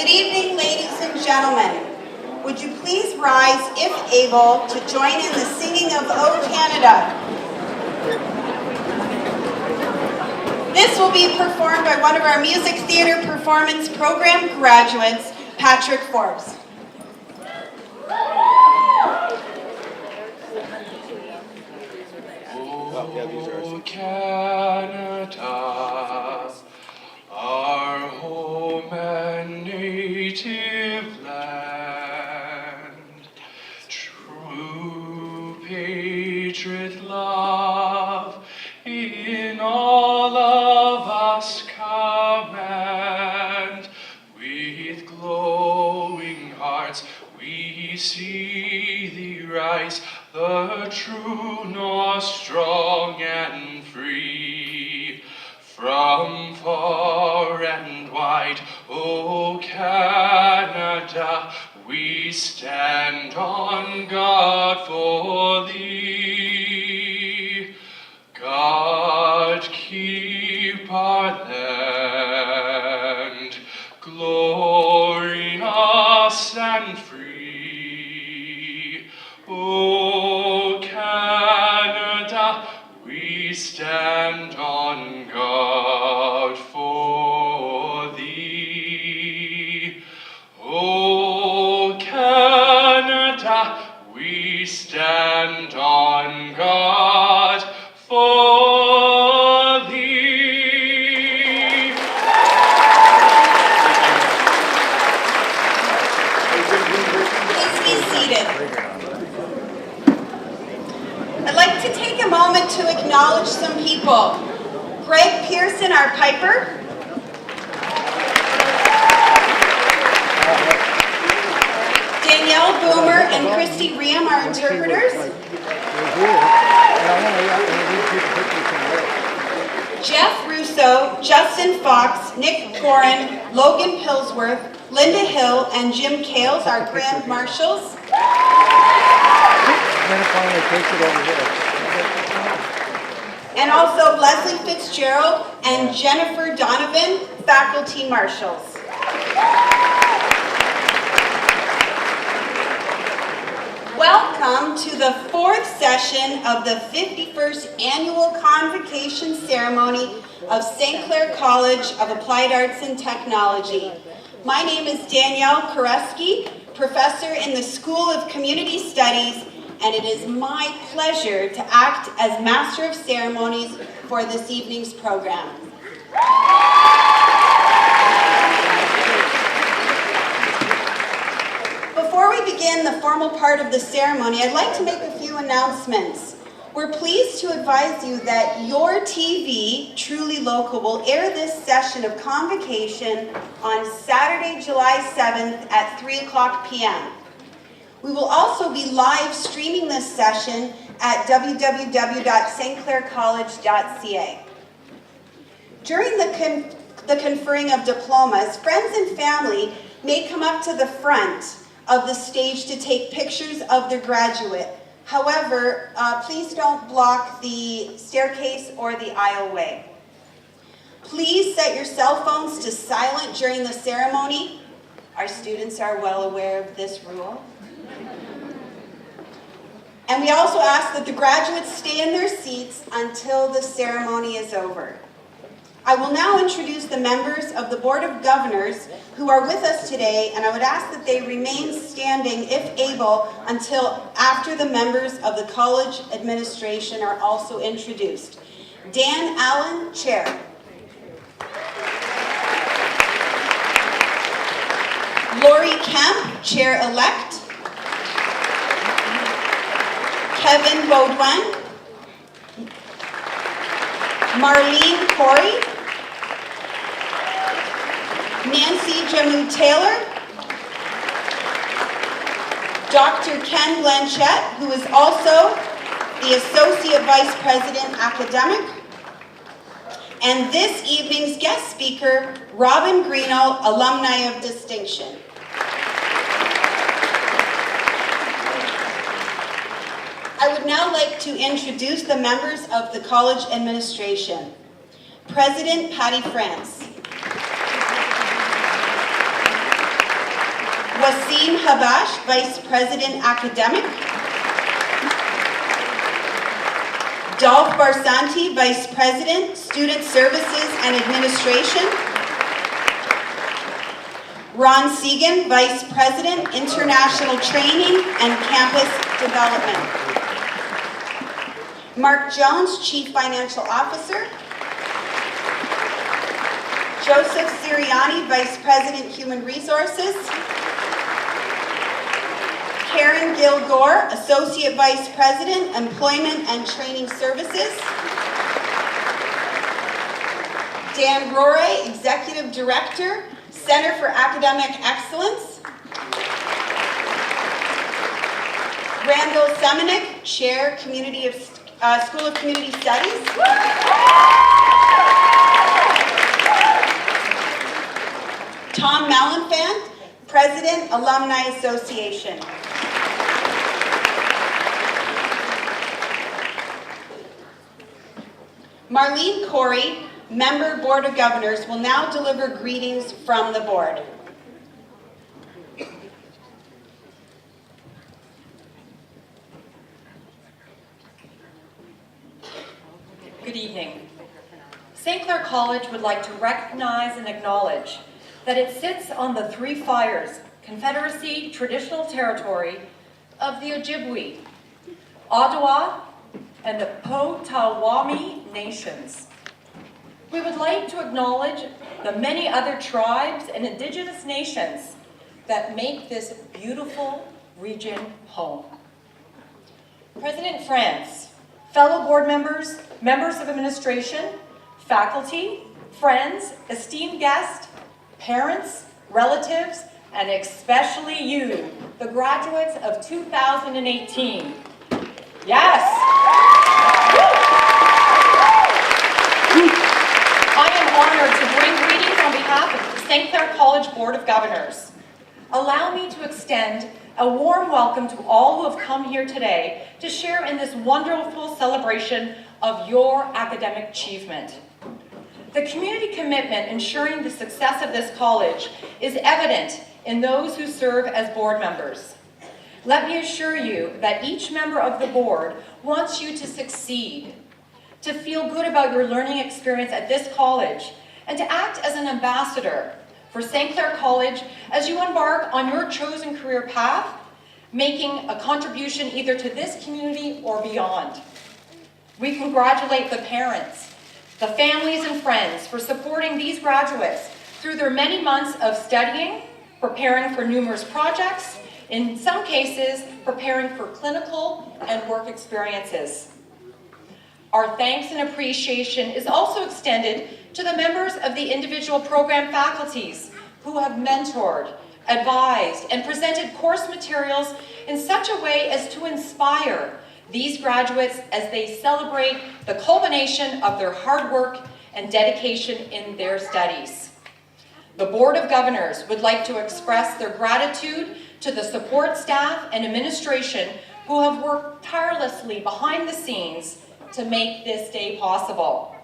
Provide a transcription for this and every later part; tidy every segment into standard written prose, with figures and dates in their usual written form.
Good evening, ladies and gentlemen. Would you please rise, if able, to join in the singing of O Canada? This will be performed by one of our Music Theatre Performance Program graduates, Patrick Forbes. Oh, Canada, our home and native land, true patriot love in all of us command. With glowing hearts we see thee rise, the true North, strong and free. From far and wide, O Canada, we stand on guard for thee. God keep our land glorious and free. O Canada, we stand on guard for thee. O Canada, we stand on guard for thee. Please be seated. I'd like to take a moment to acknowledge some people. Greg Pearson, our piper. Danielle Boomer and Christy Riem, our interpreters. Jeff Russo, Justin Fox, Nick Gorin, Logan Pillsworth, Linda Hill, and Jim Kales, our grand marshals. And also Leslie Fitzgerald and Jennifer Donovan, faculty marshals. Welcome to the fourth session of the 51st Annual Convocation Ceremony of St. Clair College of Applied Arts and Technology. My name is Danielle Koreski, professor in the School of Community Studies, and it is my pleasure to act as Master of Ceremonies for this evening's program. Before we begin the formal part of the ceremony, I'd like to make a few announcements. We're pleased to advise you that your TV, Truly Local, will air this session of Convocation on Saturday, July 7th at 3:00 p.m. We will also be live streaming this session at www.stclaircollege.ca. During the conferring of diplomas, friends and family may come up to the front of the stage to take pictures of their graduate. However, please don't block the staircase or the aisleway. Please set your cell phones to silent during the ceremony. Our students are well aware of this rule. And we also ask that the graduates stay in their seats until the ceremony is over. I will now introduce the members of the Board of Governors who are with us today, and I would ask that they remain standing, if able, until after the members of the college administration are also introduced. Dan Allen, Chair. Lori Kemp, Chair-elect. Kevin Baudouin. Marlene Corey. Nancy Jamu-Taylor. Dr. Ken Blanchette, who is also the Associate Vice President Academic. And this evening's guest speaker, Robyn Green, Alumni of Distinction. I would now like to introduce the members of the college administration. President Patty France. Wasim Habash, Vice President Academic. Dolph Barsanti, Vice President, Student Services and Administration. Ron Segan, Vice President, International Training and Campus Development. Mark Jones, Chief Financial Officer. Joseph Siriani, Vice President, Human Resources. Karen Gilgore, Associate Vice President, Employment and Training Services. Dan Roray, Executive Director, Center for Academic Excellence. Randall Semenik, Chair, School of Community Studies. Tom Malenfant, President, Alumni Association. Marlene Corey, Member, Board of Governors, will now deliver greetings from the board. Good evening. St. Clair College would like to recognize and acknowledge that it sits on the Three Fires Confederacy traditional territory of the Ojibwe, Ottawa, and the Potawatomi nations. We would like to acknowledge the many other tribes and indigenous nations that make this beautiful region home. President France, fellow board members, members of administration, faculty, friends, esteemed guests, parents, relatives, and especially you, the graduates of 2018. Yes! I am honored to bring greetings on behalf of the St. Clair College Board of Governors. Allow me to extend a warm welcome to all who have come here today to share in this wonderful celebration of your academic achievement. The community commitment ensuring the success of this college is evident in those who serve as board members. Let me assure you that each member of the board wants you to succeed, to feel good about your learning experience at this college, and to act as an ambassador for St. Clair College as you embark on your chosen career path, making a contribution either to this community or beyond. We congratulate the parents, the families and friends for supporting these graduates through their many months of studying, preparing for numerous projects, in some cases, preparing for clinical and work experiences. Our thanks and appreciation is also extended to the members of the individual program faculties who have mentored, advised, and presented course materials in such a way as to inspire these graduates as they celebrate the culmination of their hard work and dedication in their studies. The Board of Governors would like to express their gratitude to the support staff and administration who have worked tirelessly behind the scenes to make this day possible.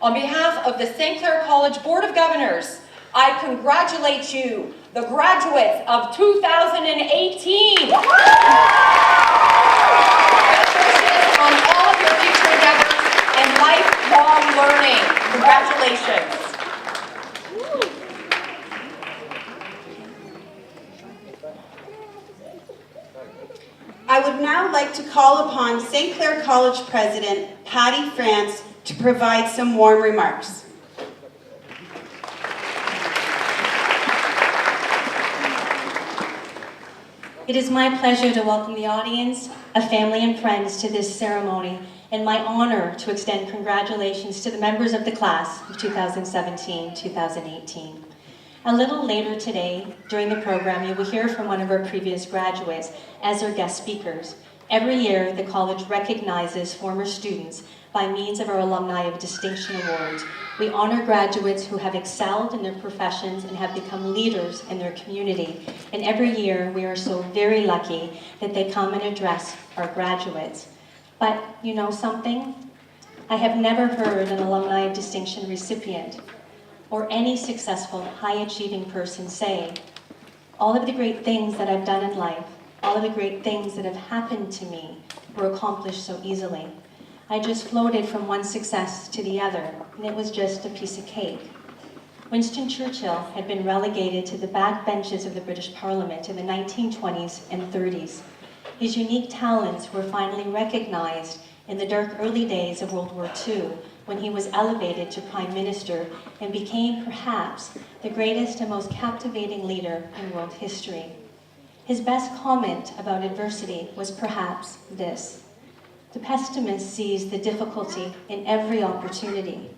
On behalf of the St. Clair College Board of Governors, I congratulate you, the graduates of 2018. Congratulations on all of your future endeavors and lifelong learning. Congratulations. I would now like to call upon St. Clair College President Patty France to provide some warm remarks. It is my pleasure to welcome the audience of family and friends to this ceremony, and my honor to extend congratulations to the members of the class of 2017-2018. A little later today, during the program, you will hear from one of our previous graduates as our guest speakers. Every year, the college recognizes former students by means of our Alumni of Distinction Awards. We honor graduates who have excelled in their professions and have become leaders in their community. And every year, we are so very lucky that they come and address our graduates. But you know something? I have never heard an Alumni of Distinction recipient or any successful, high-achieving person say, All of the great things that I've done in life, all of the great things that have happened to me were accomplished so easily. I just floated from one success to the other, and it was just a piece of cake. Winston Churchill had been relegated to the back benches of the British Parliament in the 1920s and 30s. His unique talents were finally recognized in the dark early days of World War II, when he was elevated to Prime Minister and became perhaps the greatest and most captivating leader in world history. His best comment about adversity was perhaps this: the pessimist sees the difficulty in every opportunity.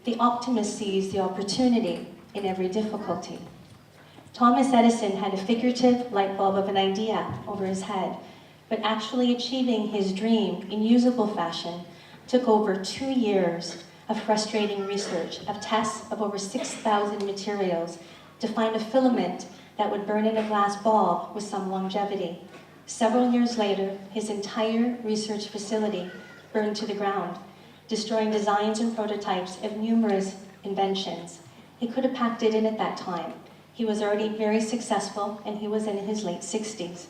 The optimist sees the opportunity in every difficulty. Thomas Edison had a figurative light bulb of an idea over his head, but actually achieving his dream in usable fashion took over 2 years of frustrating research, of tests of over 6,000 materials to find a filament that would burn in a glass bulb with some longevity. Several years later, his entire research facility burned to the ground, destroying designs and prototypes of numerous inventions. He could have packed it in at that time. He was already very successful, and he was in his late 60s.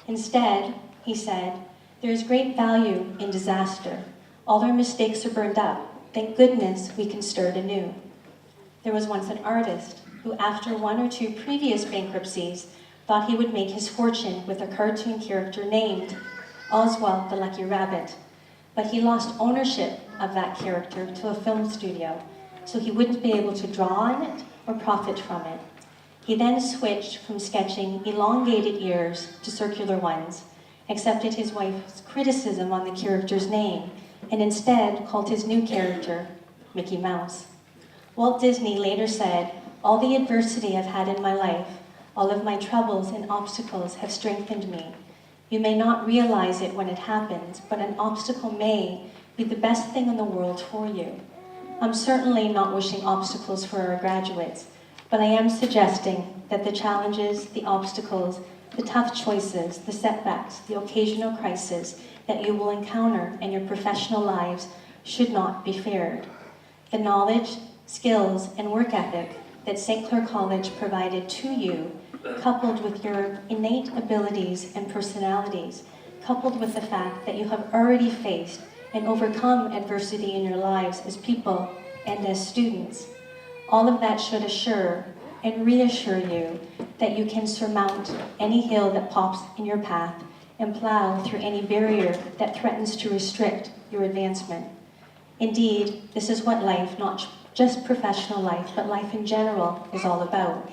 Instead, he said, "There is great value in disaster. All our mistakes are burned up. Thank goodness we can start anew." There was once an artist who, after 1 or 2 previous bankruptcies, thought he would make his fortune with a cartoon character named Oswald the Lucky Rabbit. But he lost ownership of that character to a film studio, so he wouldn't be able to draw on it or profit from it. He then switched from sketching elongated ears to circular ones, accepted his wife's criticism on the character's name, and instead called his new character Mickey Mouse. Walt Disney later said, "All the adversity I've had in my life, all of my troubles and obstacles have strengthened me. You may not realize it when it happens, but an obstacle may be the best thing in the world for you." I'm certainly not wishing obstacles for our graduates, but I am suggesting that the challenges, the obstacles, the tough choices, the setbacks, the occasional crises that you will encounter in your professional lives should not be feared. The knowledge, skills, and work ethic that St. Clair College provided to you, coupled with your innate abilities and personalities, coupled with the fact that you have already faced and overcome adversity in your lives as people and as students, all of that should assure and reassure you that you can surmount any hill that pops in your path and plow through any barrier that threatens to restrict your advancement. Indeed, this is what life, not just professional life, but life in general, is all about.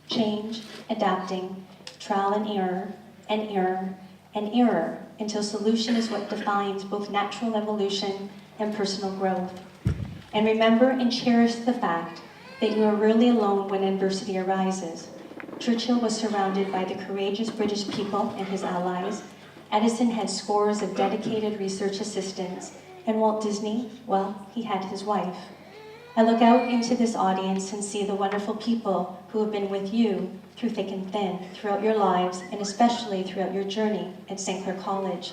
Change, adapting, trial and error, and error, and error, until solution is what defines both natural evolution and personal growth. And remember and cherish the fact that you are rarely alone when adversity arises. Churchill was surrounded by the courageous British people and his allies. Edison had scores of dedicated research assistants, and Walt Disney, well, he had his wife. I look out into this audience and see the wonderful people who have been with you through thick and thin, throughout your lives, and especially throughout your journey at St. Clair College.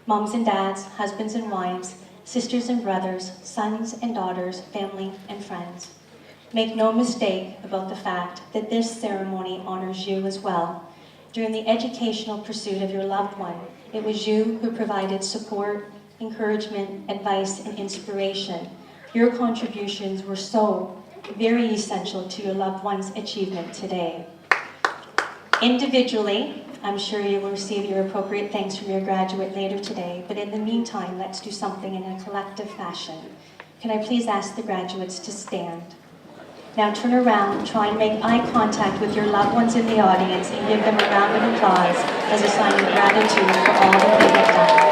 Moms and dads, husbands and wives, sisters and brothers, sons and daughters, family and friends. Make no mistake about the fact that this ceremony honors you as well. During the educational pursuit of your loved one, it was you who provided support, encouragement, advice, and inspiration. Your contributions were so very essential to your loved one's achievement today. Individually, I'm sure you will receive your appropriate thanks from your graduate later today, but in the meantime, let's do something in a collective fashion. Can I please ask the graduates to stand? Now turn around, try and make eye contact with your loved ones in the audience and give them a round of applause as a sign of gratitude for all that they have done.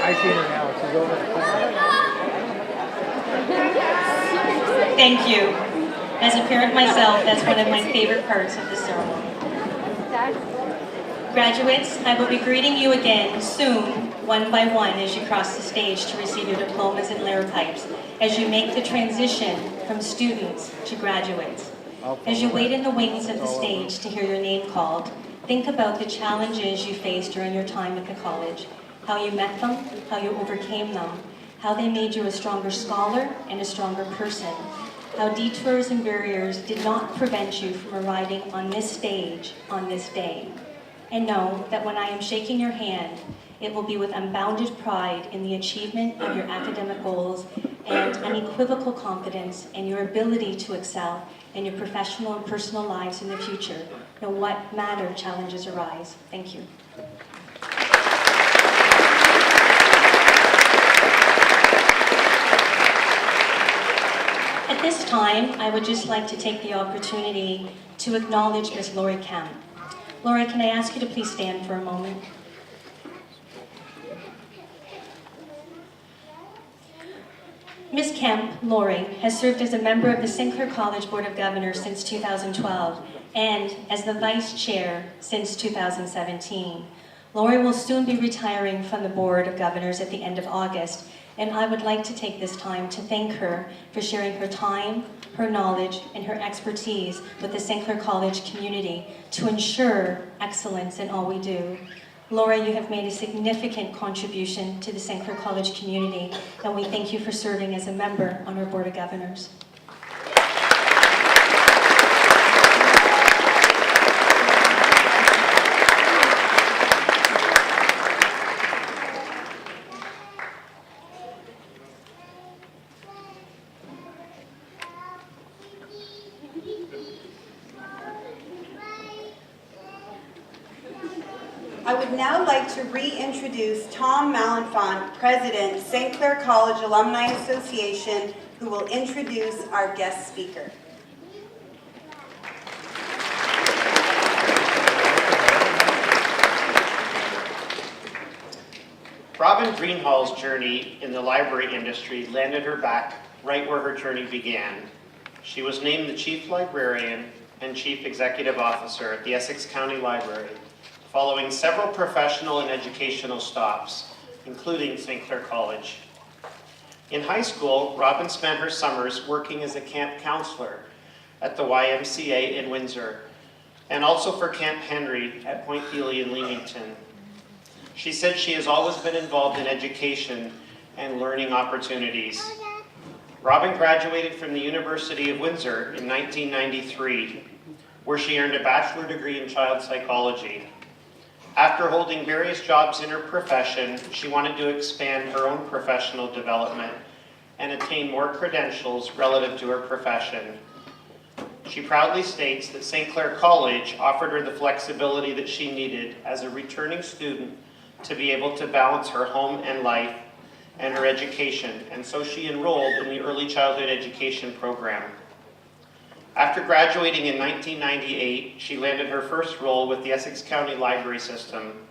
I see her now. She's over the corner. Thank you. As a parent myself, that's one of my favorite parts of the ceremony. Graduates, I will be greeting you again soon, one by one, as you cross the stage to receive your diplomas and lyre pipes, as you make the transition from students to graduates. As you wait in the wings of the stage to hear your name called, think about the challenges you faced during your time at the college, how you met them, how you overcame them, how they made you a stronger scholar and a stronger person, how detours and barriers did not prevent you from arriving on this stage on this day. And know that when I am shaking your hand, it will be with unbounded pride in the achievement of your academic goals and unequivocal confidence in your ability to excel in your professional and personal lives in the future, no what matter challenges arise. Thank you. At this time, I would just like to take the opportunity to acknowledge Ms. Lori Kemp. Lori, can I ask you to please stand for a moment? Ms. Kemp, Lori, has served as a member of the St. Clair College Board of Governors since 2012 and as the Vice Chair since 2017. Lori will soon be retiring from the Board of Governors at the end of August, and I would like to take this time to thank her for sharing her time, her knowledge, and her expertise with the St. Clair College community to ensure excellence in all we do. Laura, you have made a significant contribution to the St. Clair College community, and we thank you for serving as a member on our Board of Governors. I would now like to reintroduce Tom Malenfant, President, St. Clair College Alumni Association, who will introduce our guest speaker. Robyn Green's journey in the library industry landed her back right where her journey began. She was named the Chief Librarian and Chief Executive Officer at the Essex County Library, following several professional and educational stops, including St. Clair College. In high school, Robyn spent her summers working as a camp counselor at the YMCA in Windsor, and also for Camp Henry at Point Healy in Leamington. She said she has always been involved in education and learning opportunities. Robyn graduated from the University of Windsor in 1993, where she earned a bachelor degree in child psychology. After holding various jobs in her profession, she wanted to expand her own professional development and attain more credentials relative to her profession. She proudly states that St. Clair College offered her the flexibility that she needed as a returning student to be able to balance her home and life and her education, and so she enrolled in the early childhood education program. After graduating in 1998, she landed her first role with the Essex County Library System.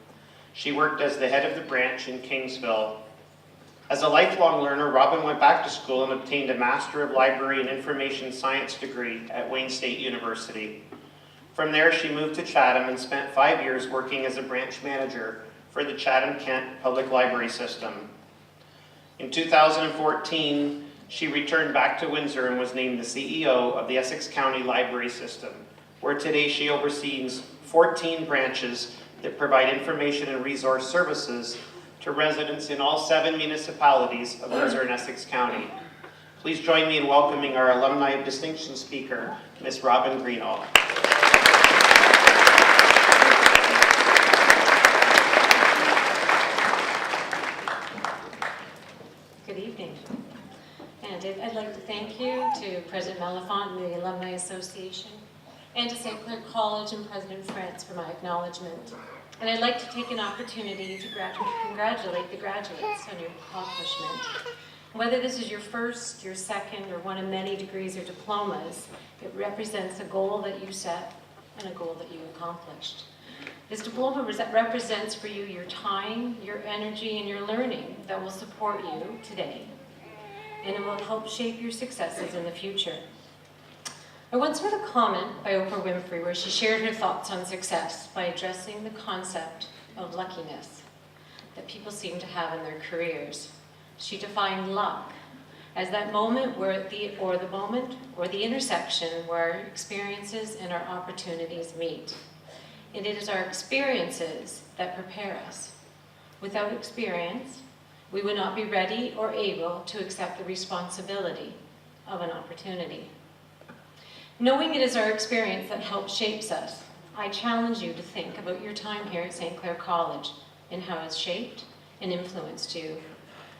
She worked as the head of the branch in Kingsville. As a lifelong learner, Robyn went back to school and obtained a Master of Library and Information Science degree at Wayne State University. From there, she moved to Chatham and spent 5 years working as a branch manager for the Chatham-Kent Public Library System. In 2014, she returned back to Windsor and was named the CEO of the Essex County Library System, where today she oversees 14 branches that provide information and resource services to residents in all 7 municipalities of Windsor and Essex County. Please join me in welcoming our Alumni of Distinction speaker, Ms. Robyn Green. Good evening. And I'd like to thank you to President Malenfant and the Alumni Association, and to St. Clair College and President France for my acknowledgement. And I'd like to take an opportunity to congratulate the graduates on your accomplishment. Whether this is your first, your second, or one of many degrees or diplomas, it represents a goal that you set and a goal that you accomplished. This diploma represents for you your time, your energy, and your learning that will support you today, and it will help shape your successes in the future. I once read a comment by Oprah Winfrey where she shared her thoughts on success by addressing the concept of luckiness that people seem to have in their careers. She defined luck as that moment where the intersection where our experiences and our opportunities meet. And it is our experiences that prepare us. Without experience, we would not be ready or able to accept the responsibility of an opportunity. Knowing it is our experience that helps shapes us, I challenge you to think about your time here at St. Clair College and how it's shaped and influenced you.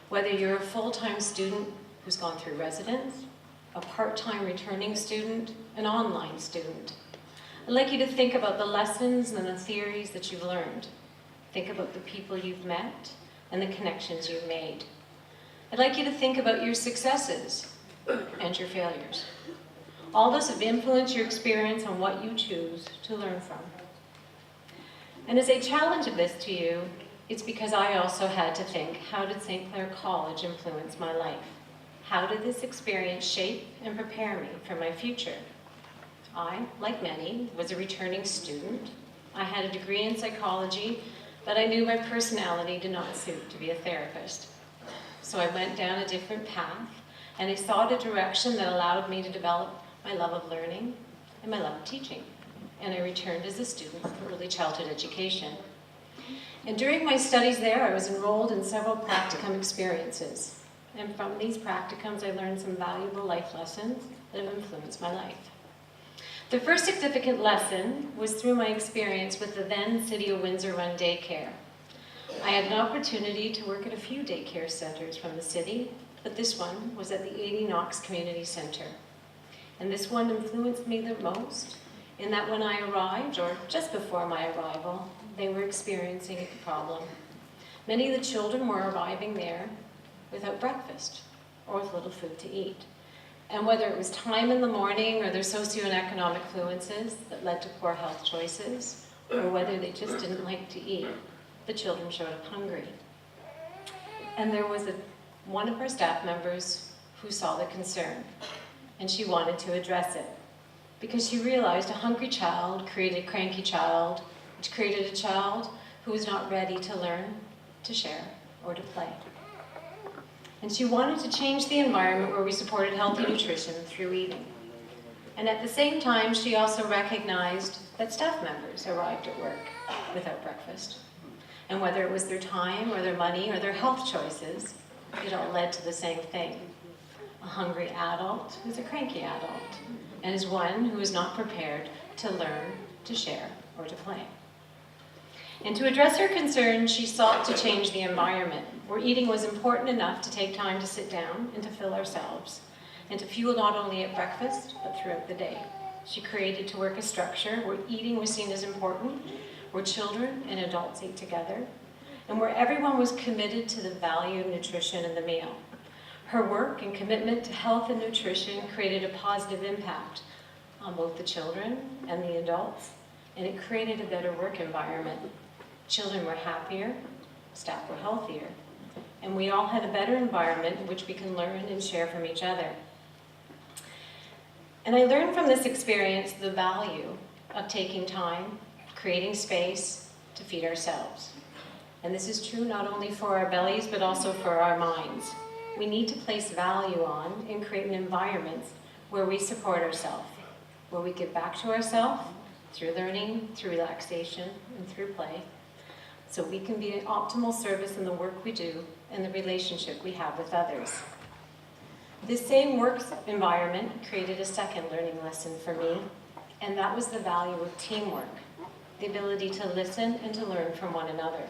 Whether you're a full-time student who's gone through residence, a part-time returning student, an online student. I'd like you to think about the lessons and the theories that you've learned. Think about the people you've met and the connections you've made. I'd like you to think about your successes and your failures. All those have influenced your experience on what you choose to learn from. And as I challenge this to you, it's because I also had to think, how did St. Clair College influence my life? How did this experience shape and prepare me for my future? I, like many, was a returning student. I had a degree in psychology, but I knew my personality did not suit to be a therapist. So I went down a different path, and I sought a direction that allowed me to develop my love of learning and my love of teaching. And I returned as a student for early childhood education. And during my studies there, I was enrolled in several practicum experiences. And from these practicums, I learned some valuable life lessons that have influenced my life. The first significant lesson was through my experience with the then City of Windsor-run daycare. I had an opportunity to work at a few daycare centers from the city, but this one was at the 80 Knox Community Center. And this one influenced me the most in that when I arrived, or just before my arrival, they were experiencing a problem. Many of the children were arriving there without breakfast or with little food to eat. And whether it was time in the morning or their socioeconomic influences that led to poor health choices, or whether they just didn't like to eat, the children showed up hungry. And there was one of our staff members who saw the concern, and she wanted to address it, because she realized a hungry child created a cranky child, which created a child who was not ready to learn, to share, or to play. And she wanted to change the environment where we supported healthy nutrition through eating. And at the same time, she also recognized that staff members arrived at work without breakfast. And whether it was their time or their money or their health choices, it all led to the same thing. A hungry adult who's a cranky adult, and is one who is not prepared to learn, to share, or to play. And to address her concern, she sought to change the environment, where eating was important enough to take time to sit down and to fill ourselves, and to fuel not only at breakfast, but throughout the day. She created to work a structure where eating was seen as important, where children and adults ate together, and where everyone was committed to the value of nutrition in the meal. Her work and commitment to health and nutrition created a positive impact on both the children and the adults, and it created a better work environment. Children were happier, staff were healthier, and we all had a better environment in which we can learn and share from each other. And I learned from this experience the value of taking time, creating space to feed ourselves. And this is true not only for our bellies, but also for our minds. We need to place value on and create an environment where we support ourselves, where we give back to ourselves through learning, through relaxation, and through play, so we can be an optimal service in the work we do and the relationship we have with others. This same work environment created a second learning lesson for me, and that was the value of teamwork, the ability to listen and to learn from one another.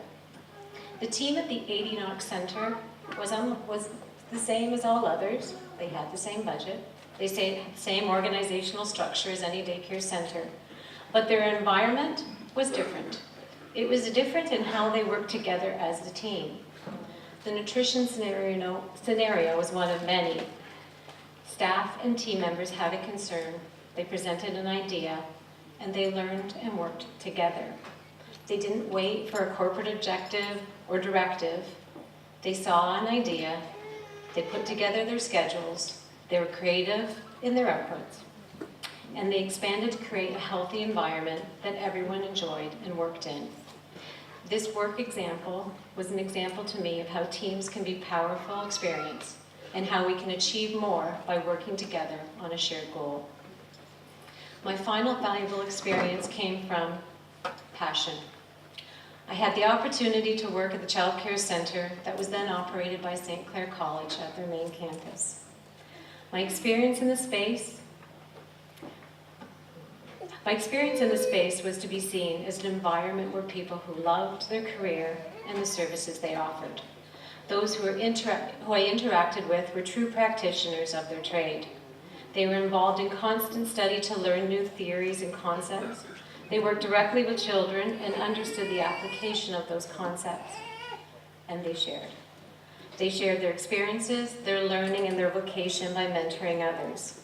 The team at the 80 Knox Center was the same as all others. They had the same budget. They had the same organizational structure as any daycare center. But their environment was different. It was different in how they worked together as a team. The nutrition scenario was one of many. Staff and team members had a concern. They presented an idea, and they learned and worked together. They didn't wait for a corporate objective or directive. They saw an idea. They put together their schedules. They were creative in their outputs. And they expanded to create a healthy environment that everyone enjoyed and worked in. This work example was an example to me of how teams can be powerful experience and how we can achieve more by working together on a shared goal. My final valuable experience came from passion. I had the opportunity to work at the Child Care Center that was then operated by St. Clair College at their main campus. My experience in the space was to be seen as an environment where people who loved their career and the services they offered. Those who I interacted with were true practitioners of their trade. They were involved in constant study to learn new theories and concepts. They worked directly with children and understood the application of those concepts. And they shared. They shared their experiences, their learning, and their vocation by mentoring others.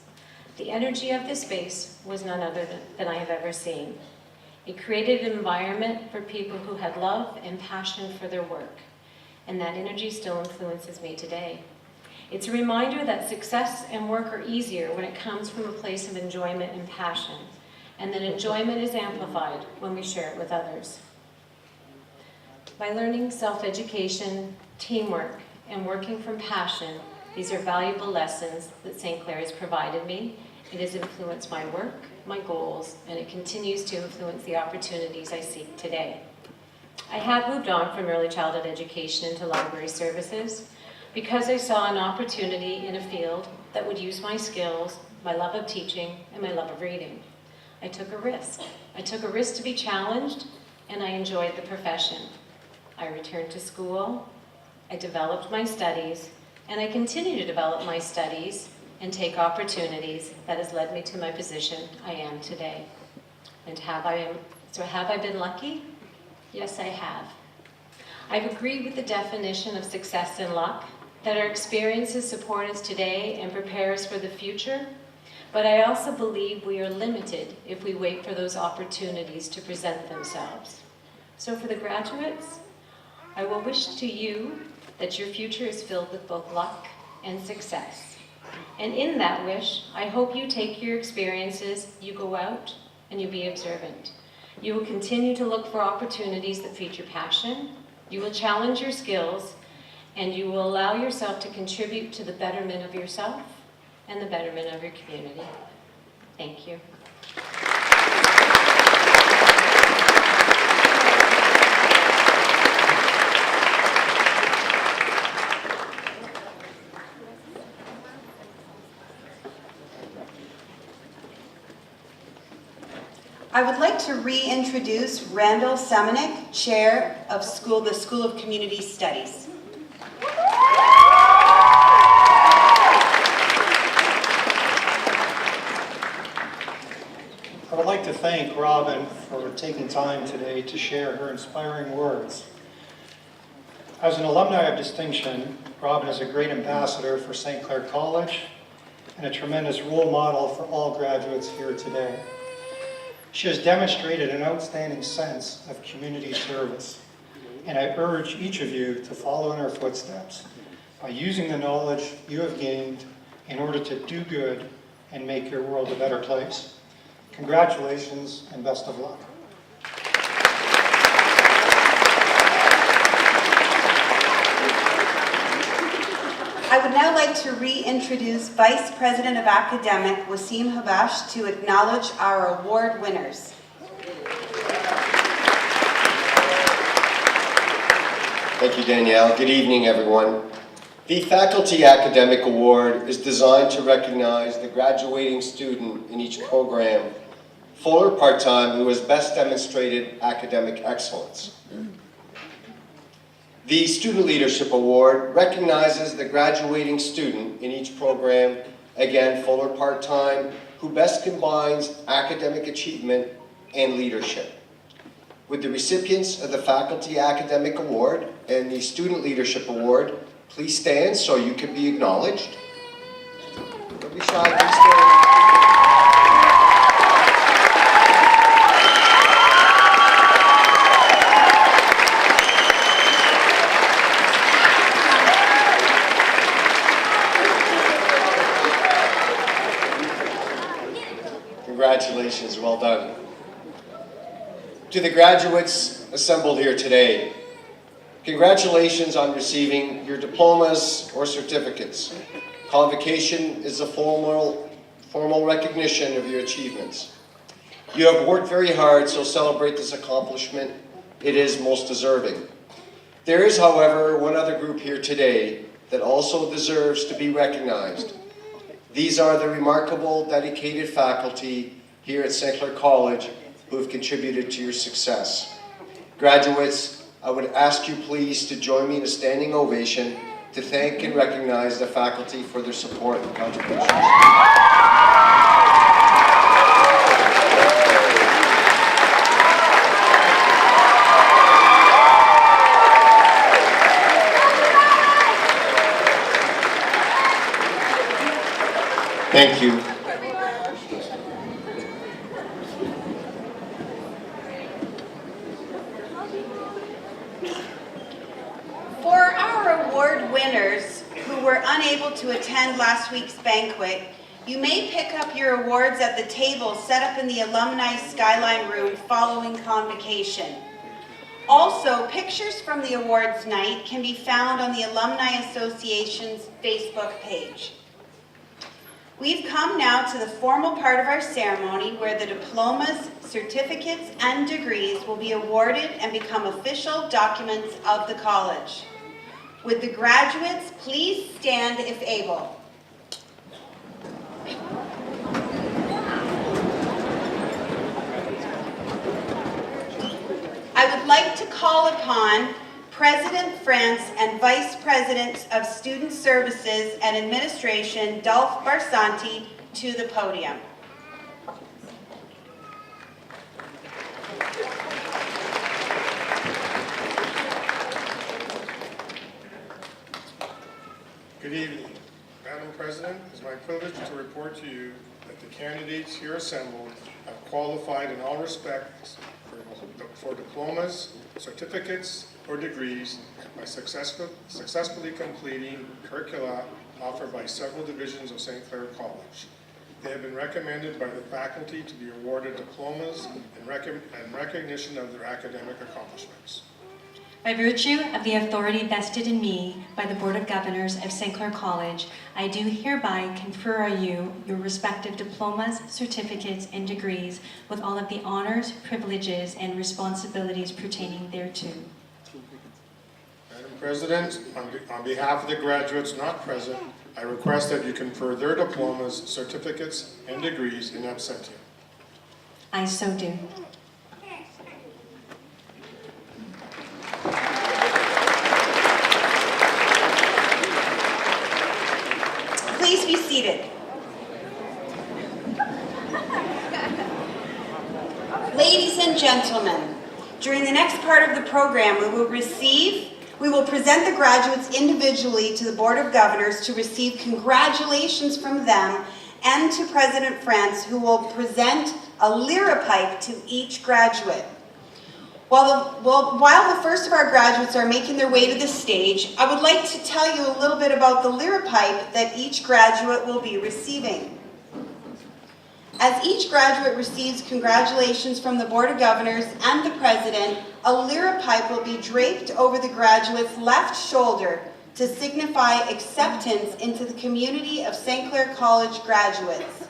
The energy of this space was none other than I have ever seen. It created an environment for people who had love and passion for their work, and that energy still influences me today. It's a reminder that success and work are easier when it comes from a place of enjoyment and passion, and that enjoyment is amplified when we share it with others. By learning self-education, teamwork, and working from passion, these are valuable lessons that St. Clair has provided me. It has influenced my work, my goals, and it continues to influence the opportunities I seek today. I have moved on from early childhood education into library services because I saw an opportunity in a field that would use my skills, my love of teaching, and my love of reading. I took a risk. I took a risk to be challenged, and I enjoyed the profession. I returned to school, I developed my studies, and I continue to develop my studies and take opportunities that has led me to my position I am today. And have I been lucky? Yes, I have. I've agreed with the definition of success and luck, that our experiences support us today and prepare us for the future, but I also believe we are limited if we wait for those opportunities to present themselves. So for the graduates, I will wish to you that your future is filled with both luck and success. And in that wish, I hope you take your experiences, you go out, and you be observant. You will continue to look for opportunities that feed your passion, you will challenge your skills, and you will allow yourself to contribute to the betterment of yourself and the betterment of your community. Thank you. I would like to reintroduce Randall Semenik, Chair of the School of Community Studies. I would like to thank Robyn for taking time today to share her inspiring words. As an alumni of distinction, Robyn is a great ambassador for St. Clair College and a tremendous role model for all graduates here today. She has demonstrated an outstanding sense of community service, and I urge each of you to follow in her footsteps by using the knowledge you have gained in order to do good and make your world a better place. Congratulations and best of luck. I would now like to reintroduce Vice President of Academic, Wasim Habash, to acknowledge our award winners. Thank you, Danielle. Good evening, everyone. The Faculty Academic Award is designed to recognize the graduating student in each program, full or part-time, who has best demonstrated academic excellence. The Student Leadership Award recognizes the graduating student in each program, again, full or part-time, who best combines academic achievement and leadership. Would the recipients of the Faculty Academic Award and the Student Leadership Award please stand so you can be acknowledged? Don't be shy, please stand. Congratulations, well done. To the graduates assembled here today, Congratulations on receiving your diplomas or certificates. Convocation is a formal recognition of your achievements. You have worked very hard, so celebrate this accomplishment. It is most deserving. There is, however, one other group here today that also deserves to be recognized. These are the remarkable, dedicated faculty here at St. Clair College who have contributed to your success. Graduates, I would ask you please to join me in a standing ovation to thank and recognize the faculty for their support and contributions. Thank you. For our award winners who were unable to attend last week's banquet, you may pick up your awards at the table set up in the Alumni Skyline Room following Convocation. Also, pictures from the awards night can be found on the Alumni Association's Facebook page. We've come now to the formal part of our ceremony where the diplomas, certificates, and degrees will be awarded and become official documents of the college. Would the graduates please stand if able? I would like to call upon President France and Vice President of Student Services and Administration, Dolph Barsanti, to the podium. Good evening. Madam President, it is my privilege to report to you that the candidates here assembled have qualified in all respects for diplomas, certificates, or degrees by successfully completing curricula offered by several divisions of St. Clair College. They have been recommended by the faculty to be awarded diplomas in recognition of their academic accomplishments. By virtue of the authority vested in me by the Board of Governors of St. Clair College, I do hereby confer on you your respective diplomas, certificates, and degrees with all of the honors, privileges, and responsibilities pertaining thereto. Madam President, on behalf of the graduates not present, I request that you confer their diplomas, certificates, and degrees in absentia. I so do. Please be seated. Ladies and gentlemen, during the next part of the program, we will present the graduates individually to the Board of Governors to receive congratulations from them and to President France, who will present a liripipe to each graduate. While the first of our graduates are making their way to the stage, I would like to tell you a little bit about the liripipe that each graduate will be receiving. As each graduate receives congratulations from the Board of Governors and the President, a liripipe will be draped over the graduate's left shoulder to signify acceptance into the community of St. Clair College graduates.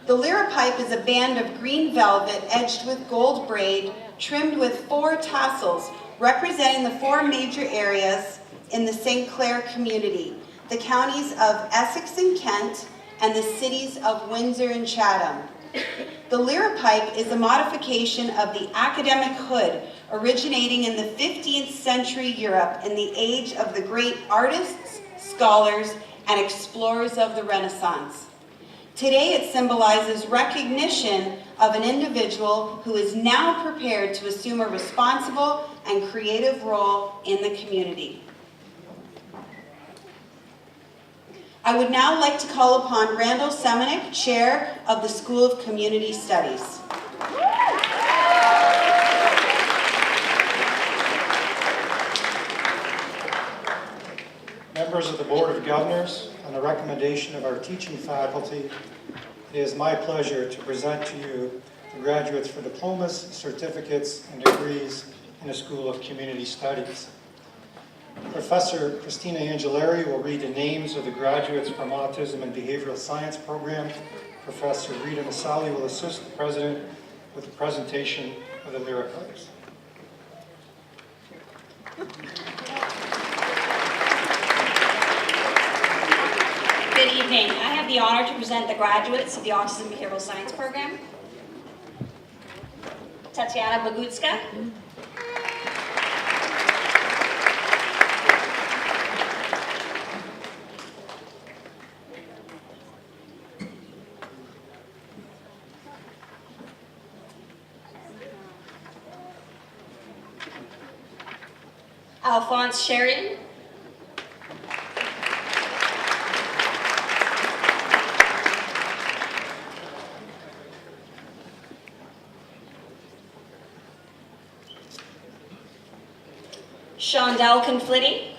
The liripipe is a band of green velvet edged with gold braid, trimmed with 4 tassels representing the 4 major areas in the St. Clair community, the counties of Essex and Kent, and the cities of Windsor and Chatham. The liripipe is a modification of the academic hood originating in the 15th century Europe in the age of the great artists, scholars, and explorers of the Renaissance. Today it symbolizes recognition of an individual who is now prepared to assume a responsible and creative role in the community. I would now like to call upon Randall Semenik, Chair of the School of Community Studies. Members of the Board of Governors, on the recommendation of our teaching faculty, it is my pleasure to present to you the graduates for diplomas, certificates, and degrees in the School of Community Studies. Professor Christina Angelari will read the names of the graduates from Autism and Behavioral Science program. Professor Rita Masali will assist the president with the presentation of the lyric letters. Good evening. I have the honor to present the graduates of the Autism Behavioral Science program. Tatiana Bagutska. Alphonse Sheridan. Shondell Conflitti.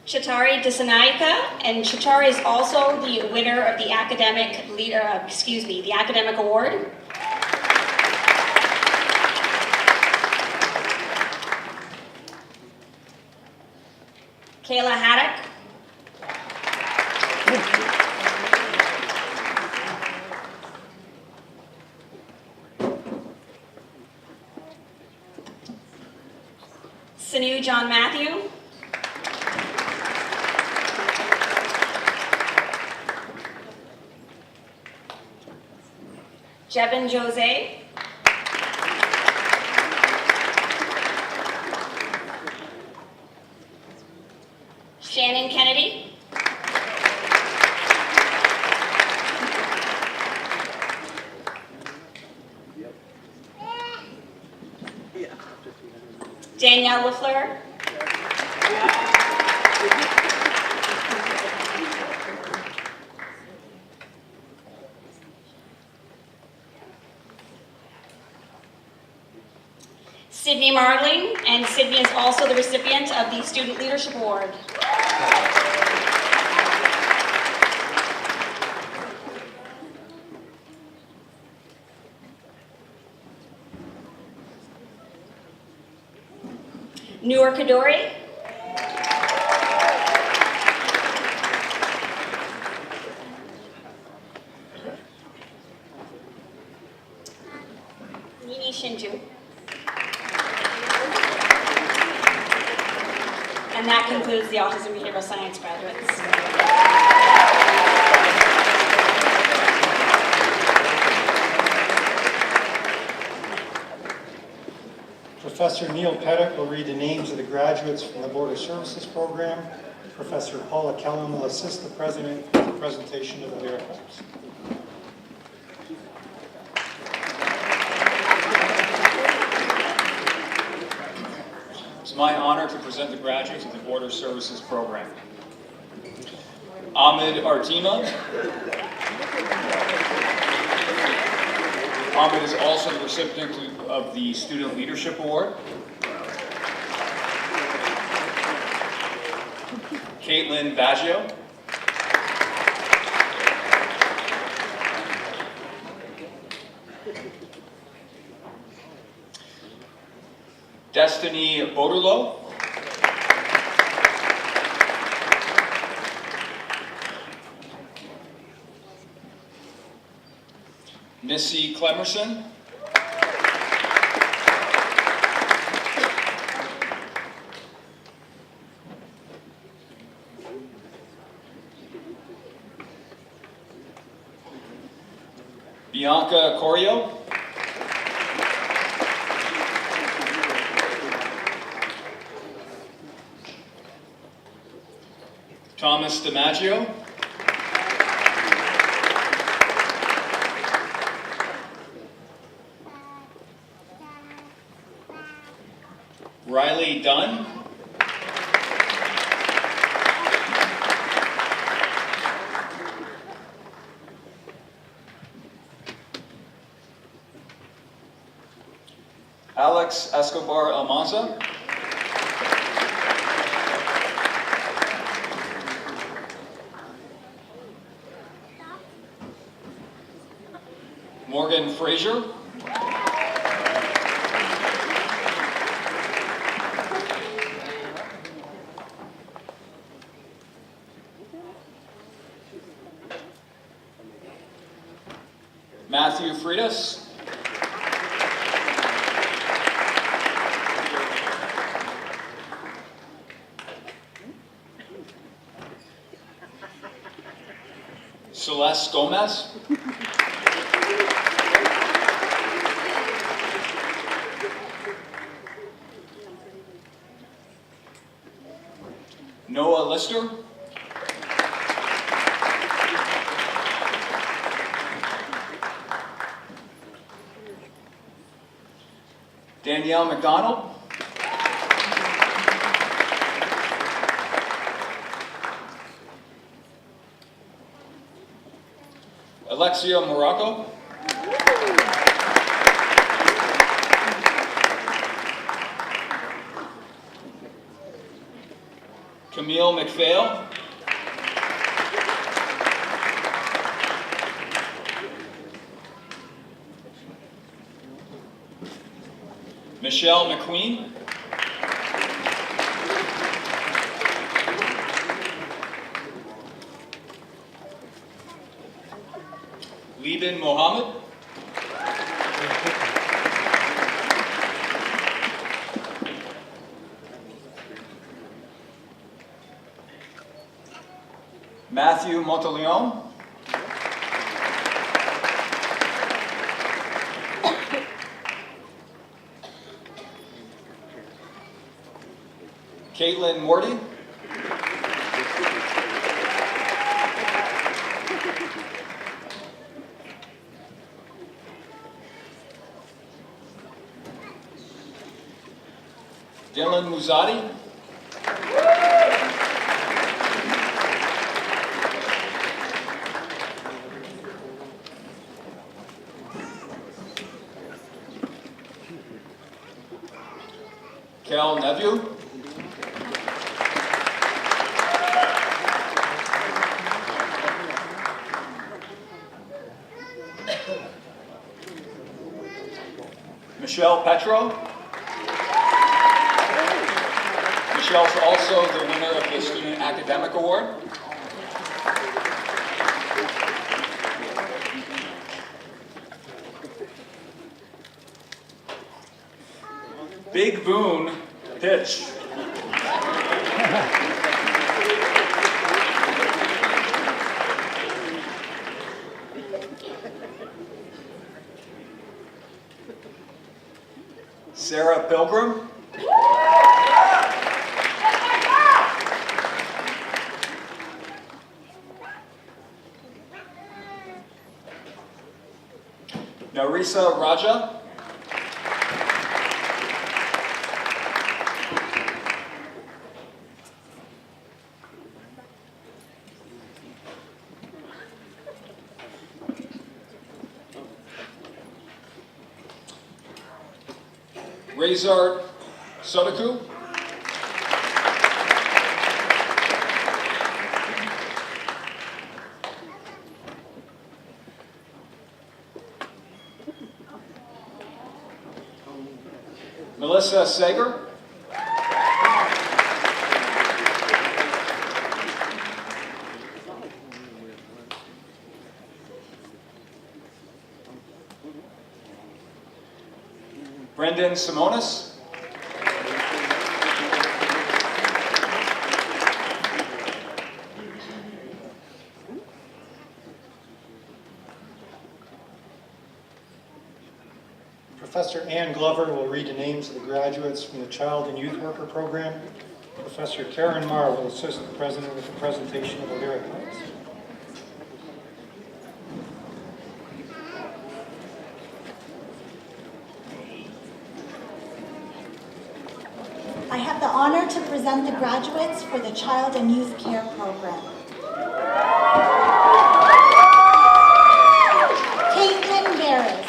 Chatari Disanaika, and Chatari is also the winner of the academic the academic award. Kayla Haddock. Sanu John Matthew. Jevin Jose. Shannon Kennedy. Danielle LaFleur. Sydney Marling, and Sydney is also the recipient of the Student Leadership Award. Noor Kadori. Nini Shinju. And that concludes the Autism Behavioral Science graduates. Professor Neil Pettit will read the names of the graduates from the Border Services program. Professor Paula Kellum will assist the president with the presentation of the lyric letters. It's my honor to present the graduates of the Border Services program. Ahmed Artima. Ahmed is also the recipient of the Student Leadership Award. Caitlin Baggio. Destiny Boderlo. Missy Clemerson. Bianca Corio. Thomas DiMaggio. Riley Dunn. Alex Escobar Almanza. Morgan Frazier. Matthew Freitas. Celeste Gomez. Noah Lister. Danielle McDonald. Alexia Morocco. Camille McPhail. Michelle McQueen. Liban Mohammed. Matthew Monteleone. Caitlin Morty. Dylan Muzadi. Cal Neveu. Michelle Petro. Michelle's also the winner of the Student Academic Award. Big Boone pitch. Sarah Pilgrim. Narisa Raja. Razar Sodaku. Melissa Sager. Brendan Simonis. Professor Ann Glover will read the names of the graduates from the Child and Youth Worker Program. Professor Karen Marr will assist the President with the presentation of the lyric notes. I have the honor to present the graduates for the Child and Youth Care Program. Caitlin Barris.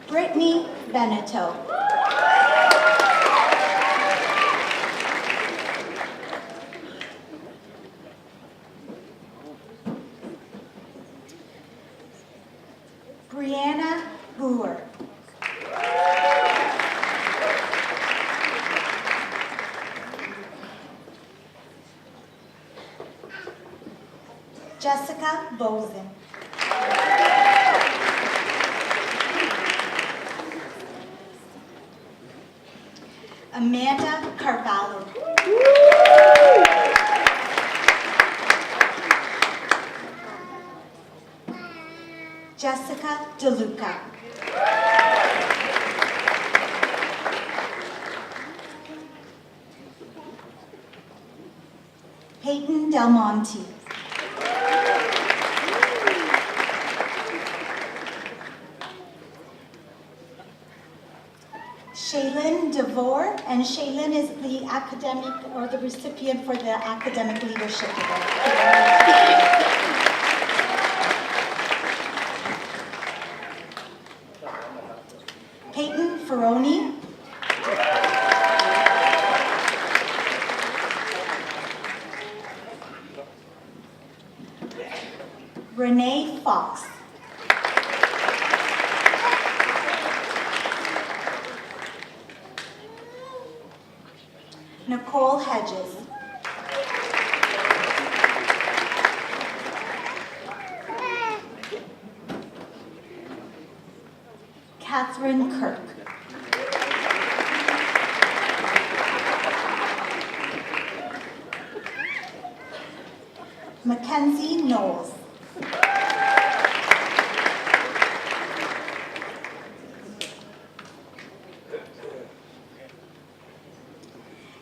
Brittany Beneteau. Hannah Brewer. Jessica Bozen. Amanda Carvalho. Jessica DeLuca. Peyton Del Monte. Shaylin DeVore, and Shaylin is the academic or the recipient for the Academic Leadership Award. Peyton Ferroni. Renee Fox. Nicole Hedges. Catherine Kirk. Mackenzie Knowles.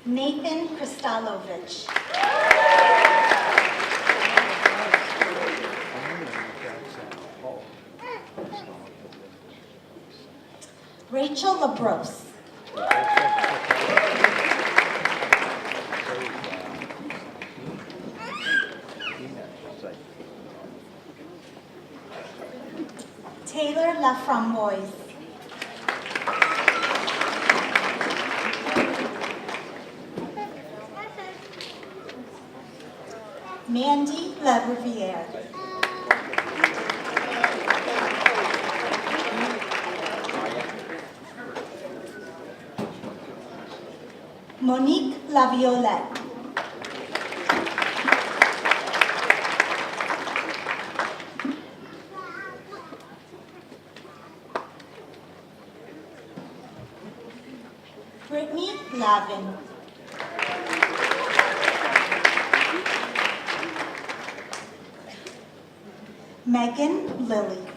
Nathan Kristalovich. Rachel LaBrose. Taylor Laframboise. Mandy LaRiviere. Monique Laviolette. Brittany Lavin. Megan Lilly.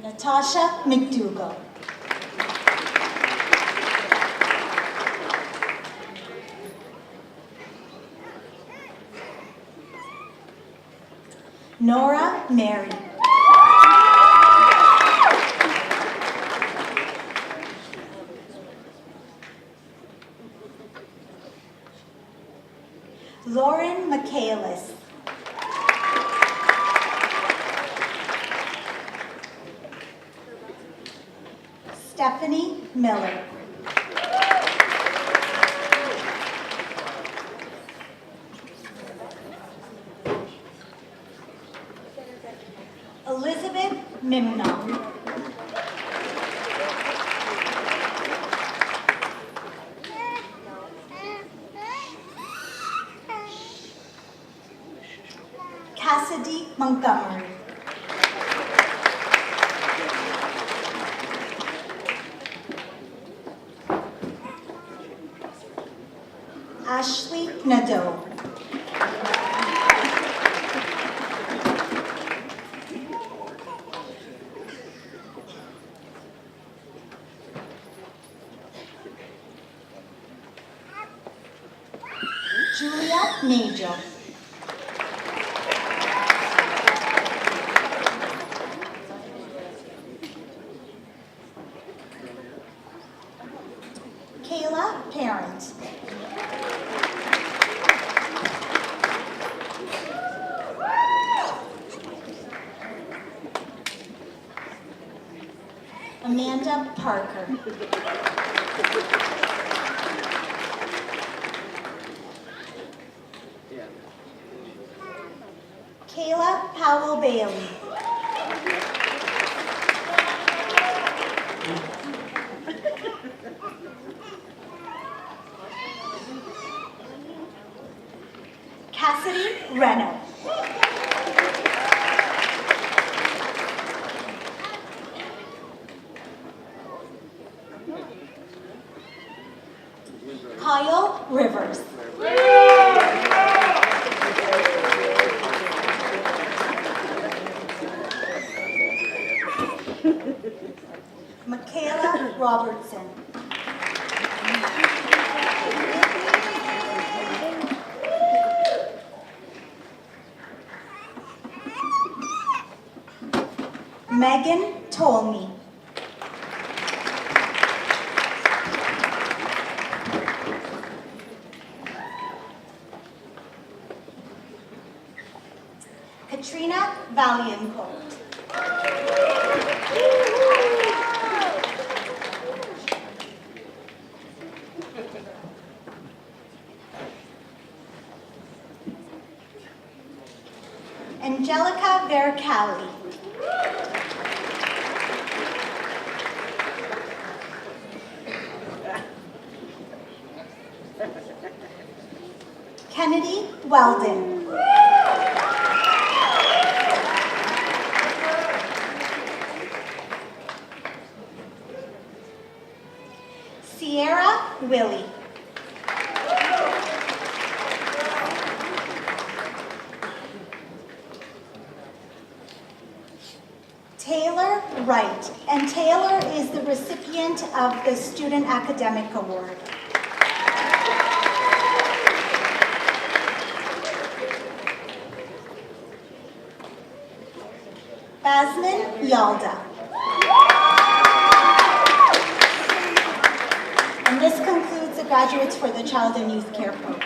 Natasha McDougall. Nora Mary. Lauren Michaelis. Stephanie Miller. Elizabeth Mimnon. Cassidy Montgomery. Ashley Nadeau. Julia Najo. Kayla Parent. Amanda Parker. Kayla Powell Bailey. Cassidy Reno. Kyle Rivers. Michaela Robertson. Megan Tolney. Katrina Valiancourt. Angelica Vercali. Kennedy Weldon. Sierra Willie. Taylor Wright, and Taylor is the recipient of the Student Academic Award. Basman Yalda. And this concludes the graduates for the Child and Youth Care Program.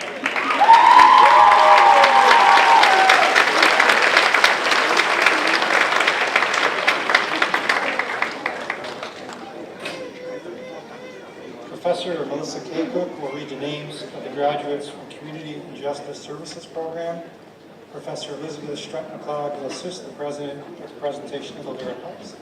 Professor Melissa K. Cook will read the names of the graduates from Community and Justice Services Program. Professor Elizabeth Stratton-McLeod will assist the President with the presentation of the lyric policy.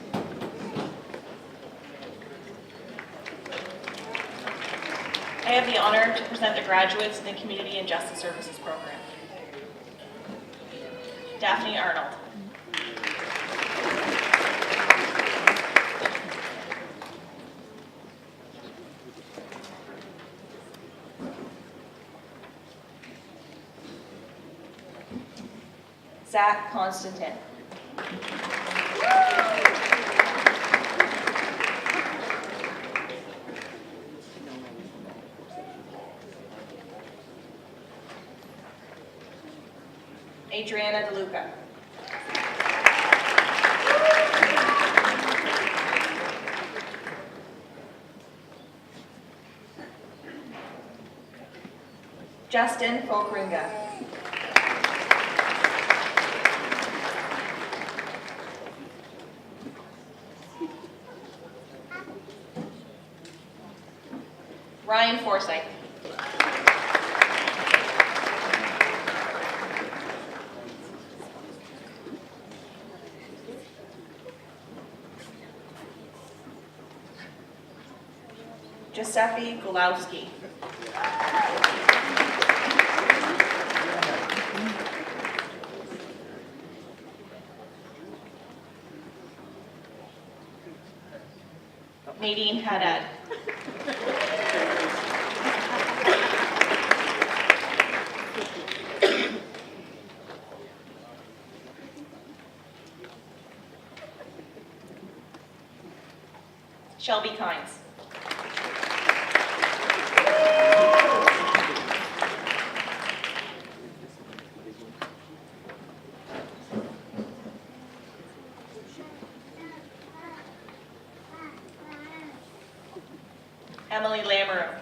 I have the honor to present the graduates in the Community and Justice Services Program. Daphne Arnold. Zach Constantin. Adriana DeLuca. Justin Folkringa. Ryan Forsyth. Giuseppe Golowski. Nadine Haddad. Shelby Kynes. Emily Lamoureux.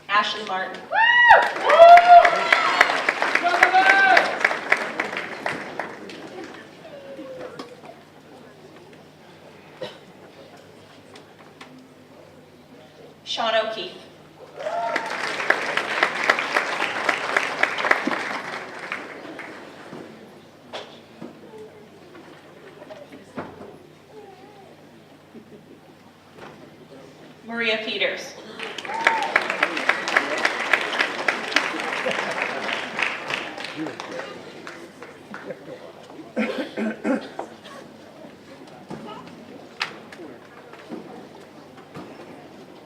Ashley Martin. Sean O'Keefe. Maria Peters.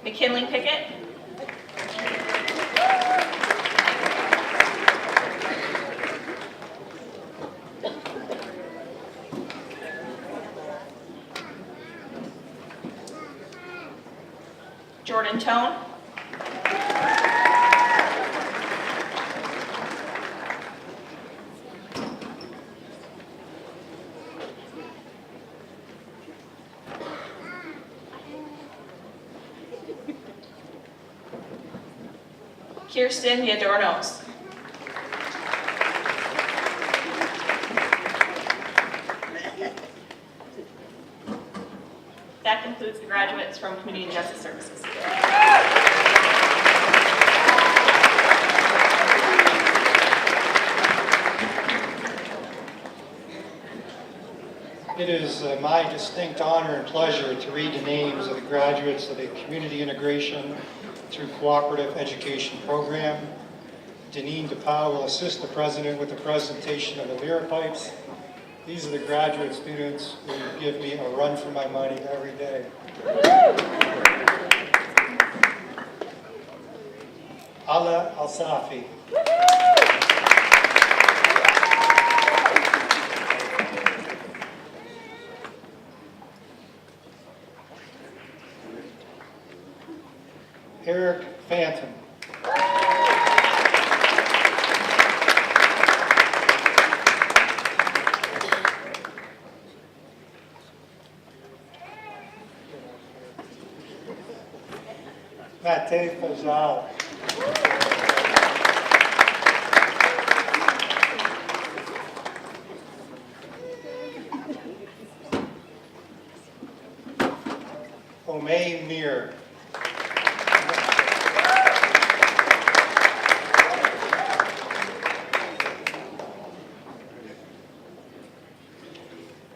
McKinley Pickett. Jordan Tone. Kirsten Yadornos. That concludes the graduates from Community and Justice Services. It is my distinct honor and pleasure to read the names of the graduates of the Community Integration through Cooperative Education Program. Deneen DePau will assist the president with the presentation of the lyra pipes. These are the graduate students who give me a run for my money every day. Ala Al-Safi. Eric Phantom. Mate Fazal. Omay Mir.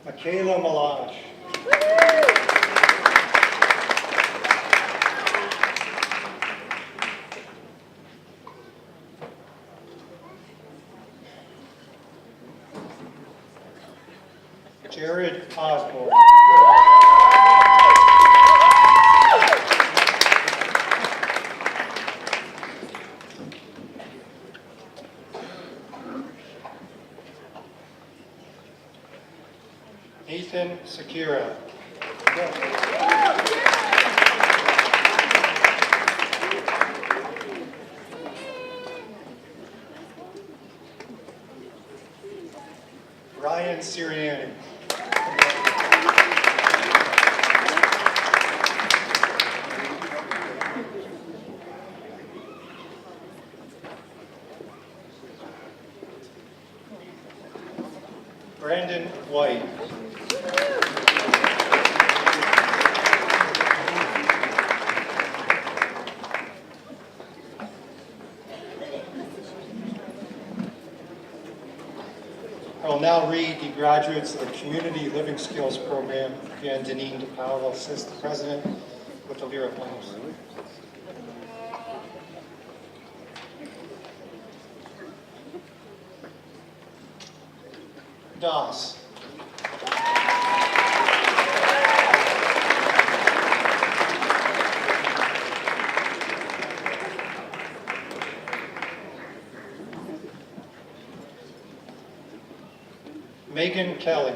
Michaela Malaj. Jared Osborne. Nathan Sakira. Ryan Sirianni. Brandon White. I will now read the graduates of the Community Living Skills Program. Again, Deneen DePau will assist the president with the lyra pipes. DOS. Megan Kelly.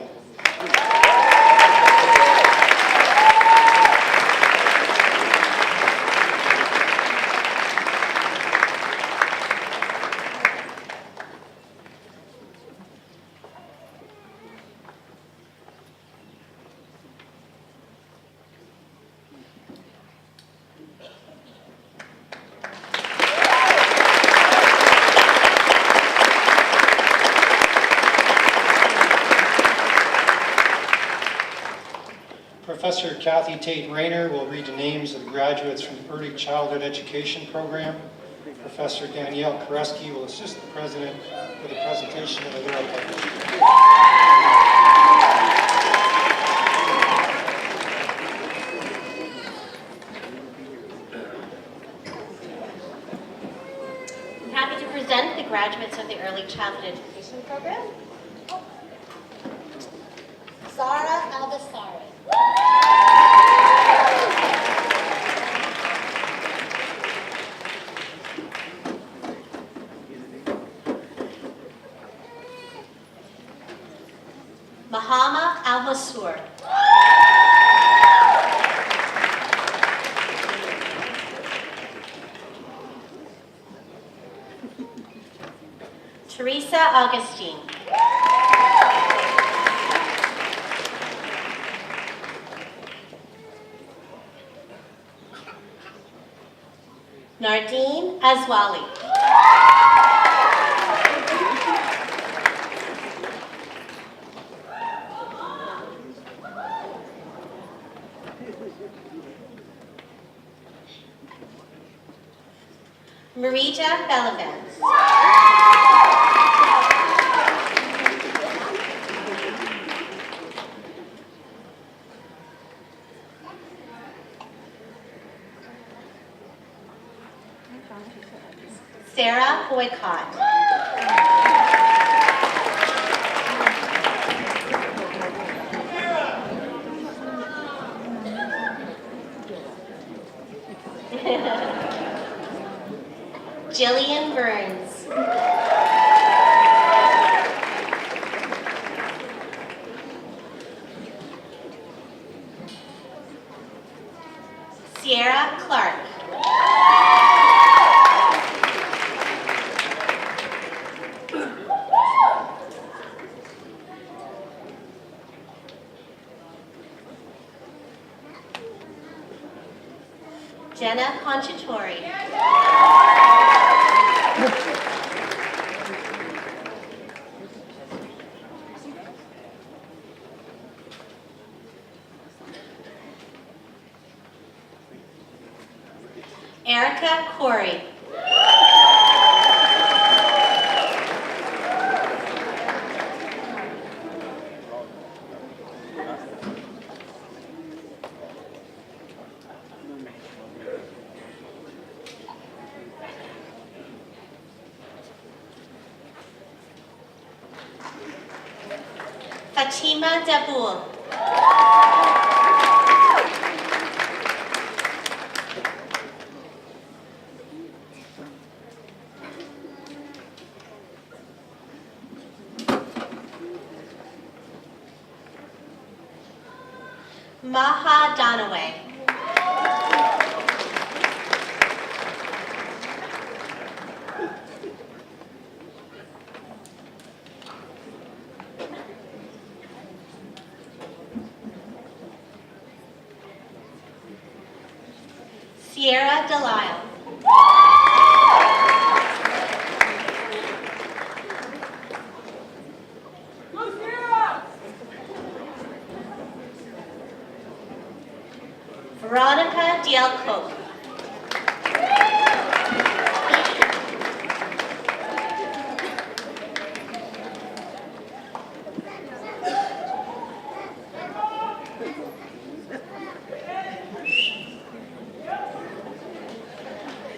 Professor Kathy Tate Rayner will read the names of the graduates from the Early Childhood Education Program. Professor Danielle Koreski will assist the President with the presentation of the lyric publication. I'm happy to present the graduates of the Early Childhood Education Program. Zara Albasari. Mahama Al-Masur. Teresa Augustine. Nardine Azwali. Marita Bellavance. Sarah Boycott. Jillian Burns. Sierra Clark. Jenna Conchatori. Erica Corey. Fatima Daboul. Maha Donaway. Sierra Delisle. Veronica Dialcoke.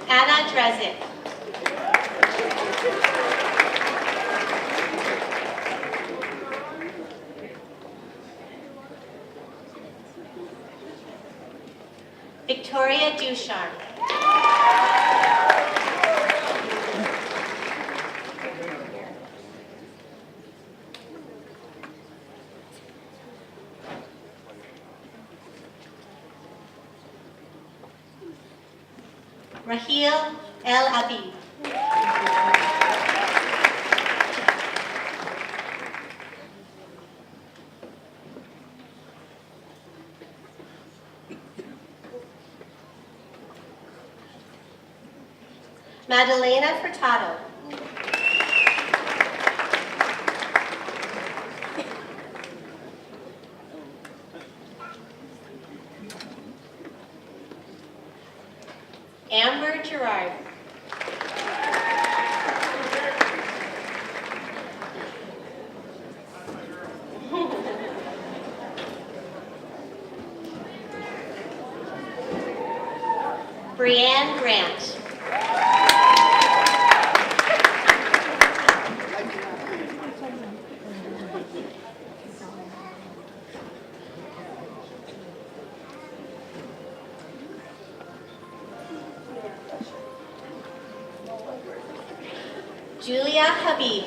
Anna Drezic. Victoria Ducharme. Raheel El Abid. Madalena Furtado. Amber Gerard. Brianne Grant. Julia Habib.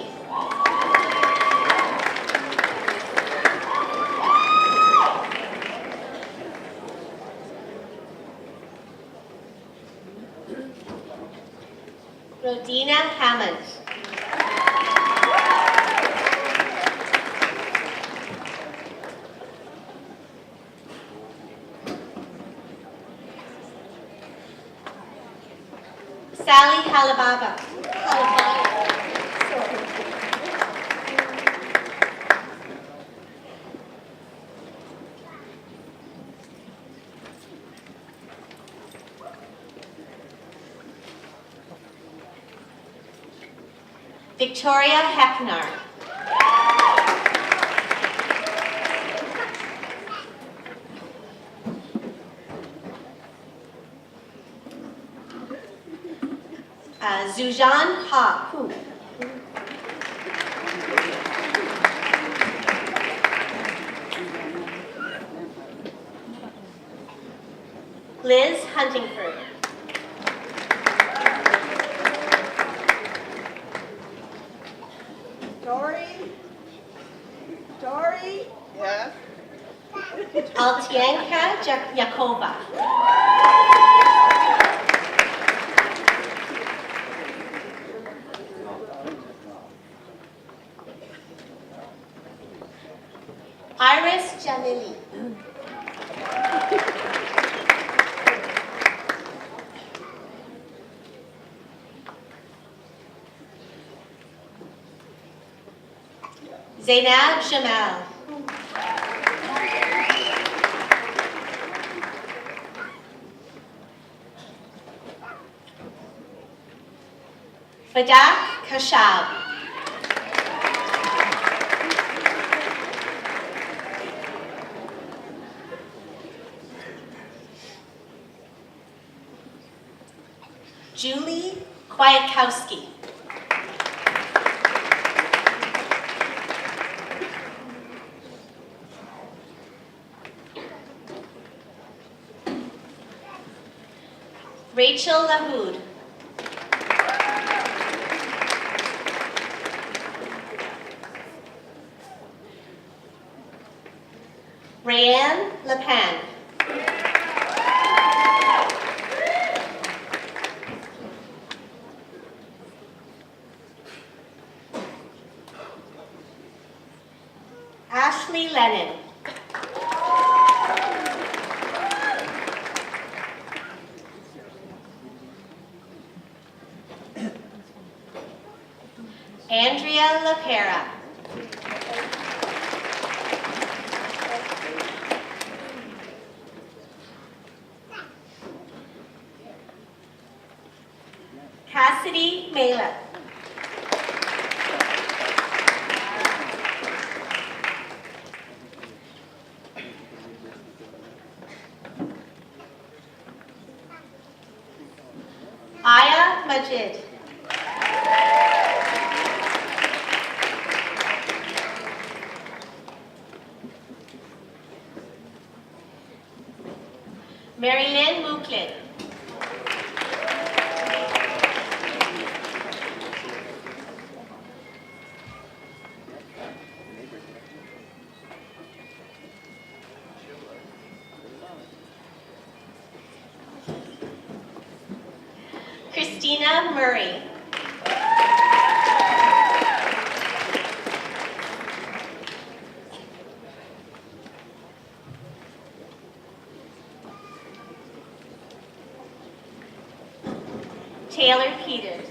Rodina Hammond. Sally Halababa. Victoria Hecknar. Zujan Ha. Liz Huntingford. Dory? Yes. Altienka Yakova. Iris Janili. Zainab Jamal. Fadak Kashab. Julie Kwiatkowski. Rachel Lahoud. Rayanne Lepan. Ashley Lennon. Andrea LaPera. Cassidy Mela. Aya Majid. Mary Lynn Muklin. Christina Murray. Taylor Peters.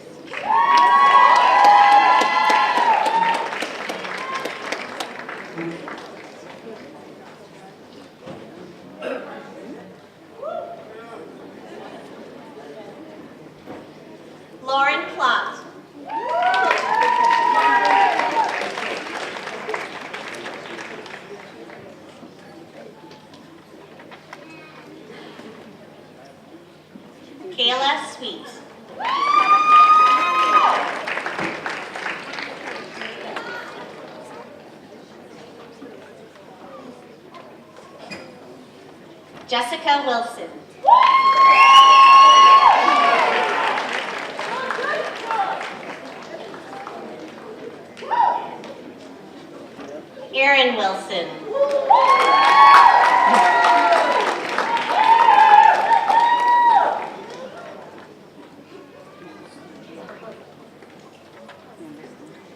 Kayla Sweet. Jessica Wilson. Erin Wilson.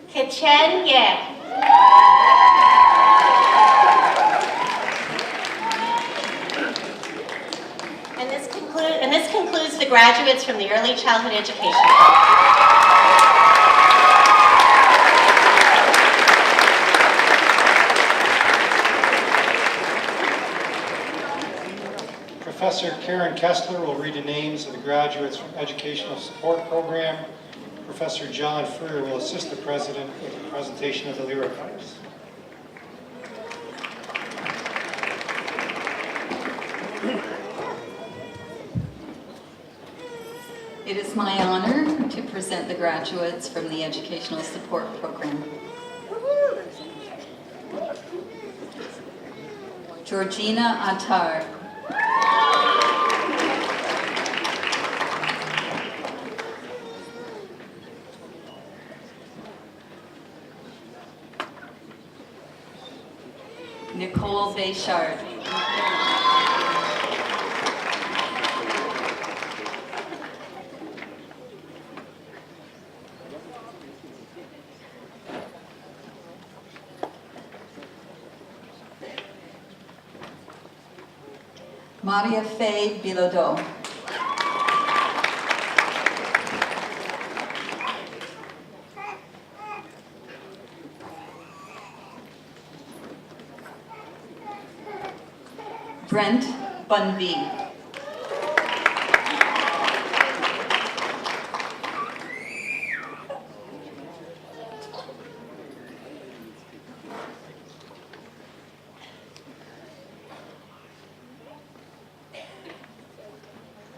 Kichen Ye. And this concludes the graduates from the Early Childhood Education Program. Professor Karen Kessler will read the names of the graduates from Educational Support Program. Professor John Freer will assist the President with the presentation of the lyrics. It is my honor to present the graduates from the Educational Support Program. Georgina Attar. Nicole Béchard. Maria Faye Bilodeau. Brent Bunby.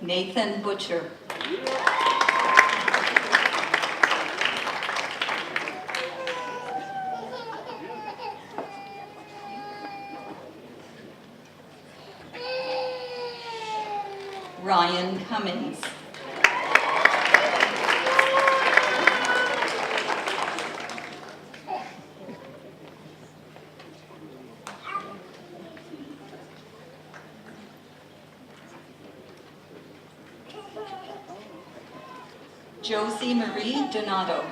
Nathan Butcher. Ryan Cummins. Josie Marie Donato.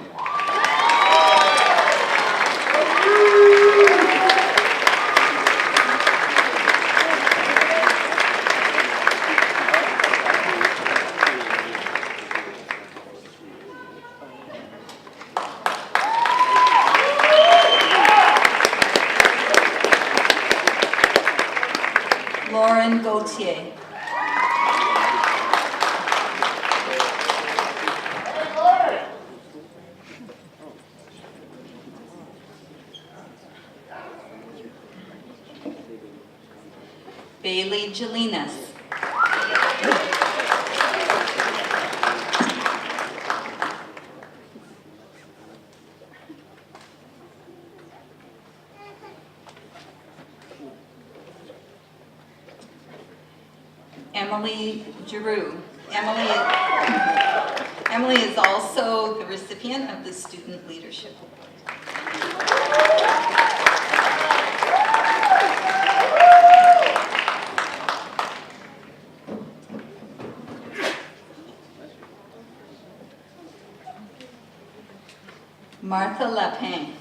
Lauren Gauthier. Bailey Jelinas. Emily Giroux. Emily is also the recipient of the Student Leadership Award. Martha Lapin.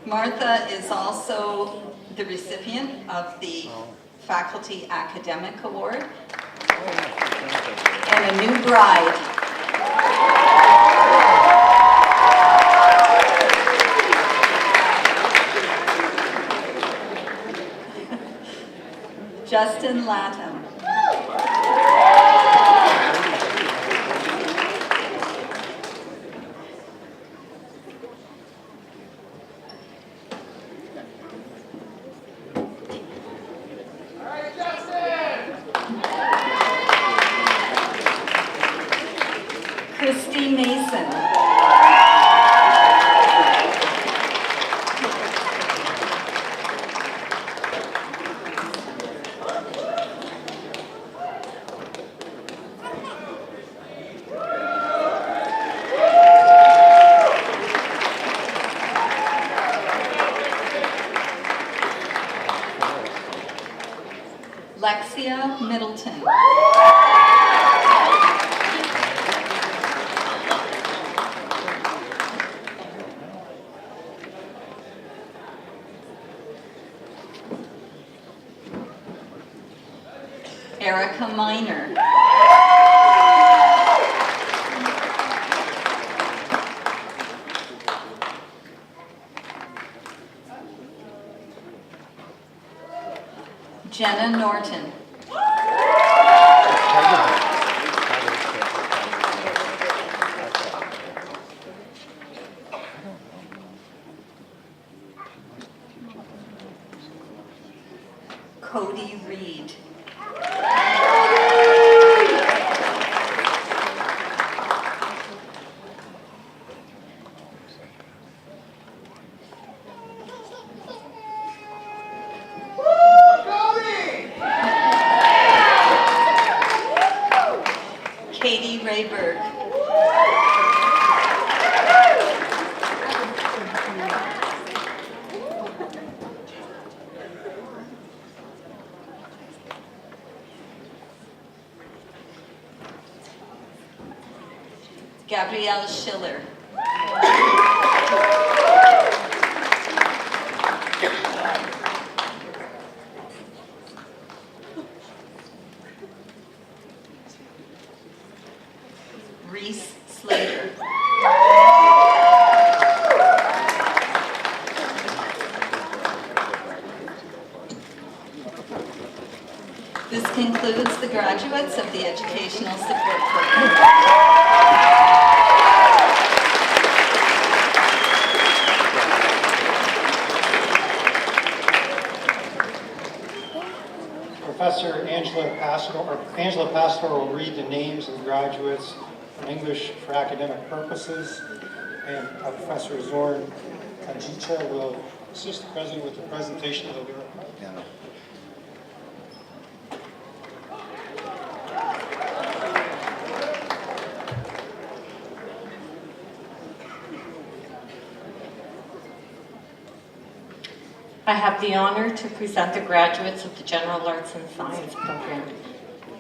Martha is also the recipient of the Faculty Academic Award and a new bride. Justin Latham. Alexia Middleton. Erica Miner. Jenna Norton. Cody Reed. Katie Rayberg. Gabrielle Schiller. Reese Slater. This concludes the graduates of the Educational Support Program. Professor Angela Pastor will read the names of the graduates in English for academic purposes, and Professor Zorn Kanjicha will assist the President with the presentation of the lyric. I have the honor to present the graduates of the General Arts and Science program.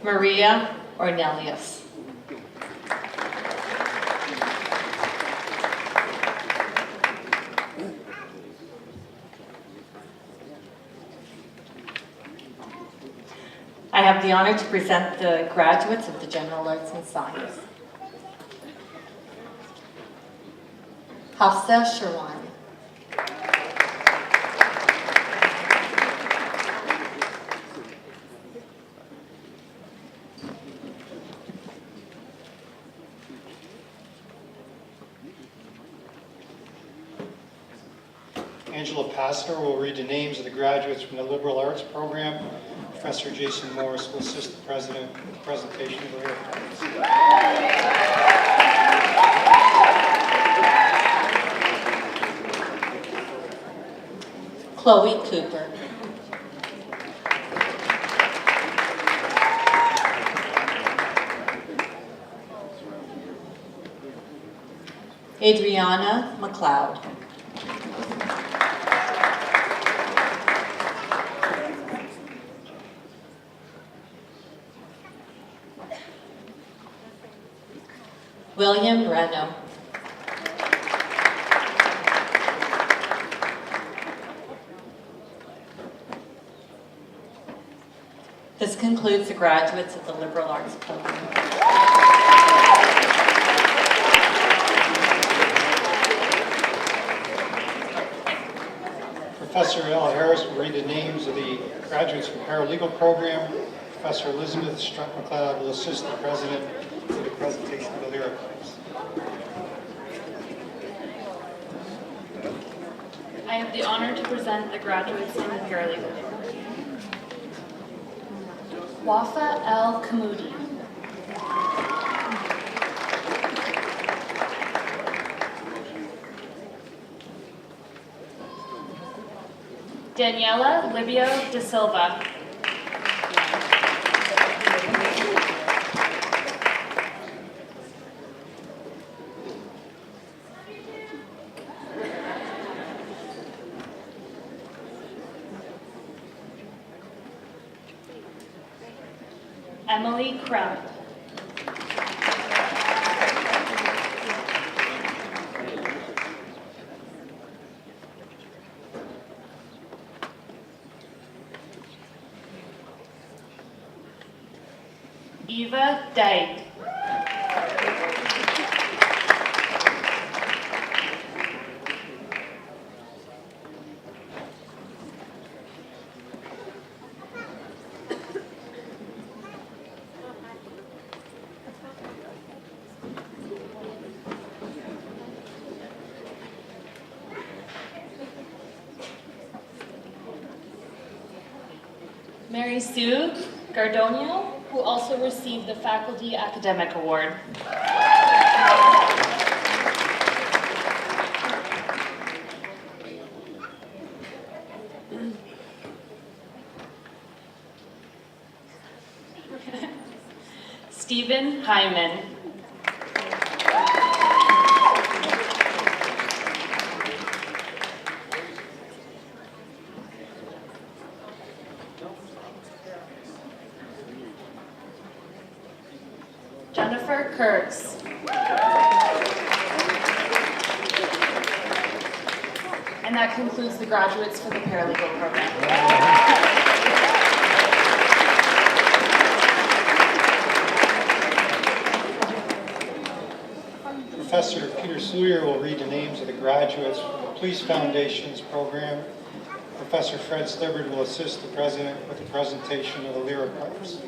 Maria Ornelius. I have the honor to present the graduates of the General Arts and Science. Hafsa Sherwani. Angela Pastor will read the names of the graduates from the Liberal Arts program. Professor Jason Morris will assist the President with the presentation of the lyric. Chloe Cooper. Adriana McLeod. William Reno. This concludes the graduates of the Liberal Arts program. Professor L. Harris will read the names of the graduates from the paralegal program. Professor Elizabeth Strutt-McLeod will assist the President with the presentation of the lyric. I have the honor to present the graduates in the paralegal program. Wafa El Kamudi. Daniela Libio de Silva. Emily Crump. Eva Dyke. Mary Sue Gardonio, who also received the Faculty Academic Award. Stephen Hyman. Jennifer Kurtz. And that concludes the graduates for the paralegal program. Professor Peter Sawyer will read the names of the graduates from the Police Foundation's program. Professor Fred Slibbard will assist the president with the presentation of the lyric pipes.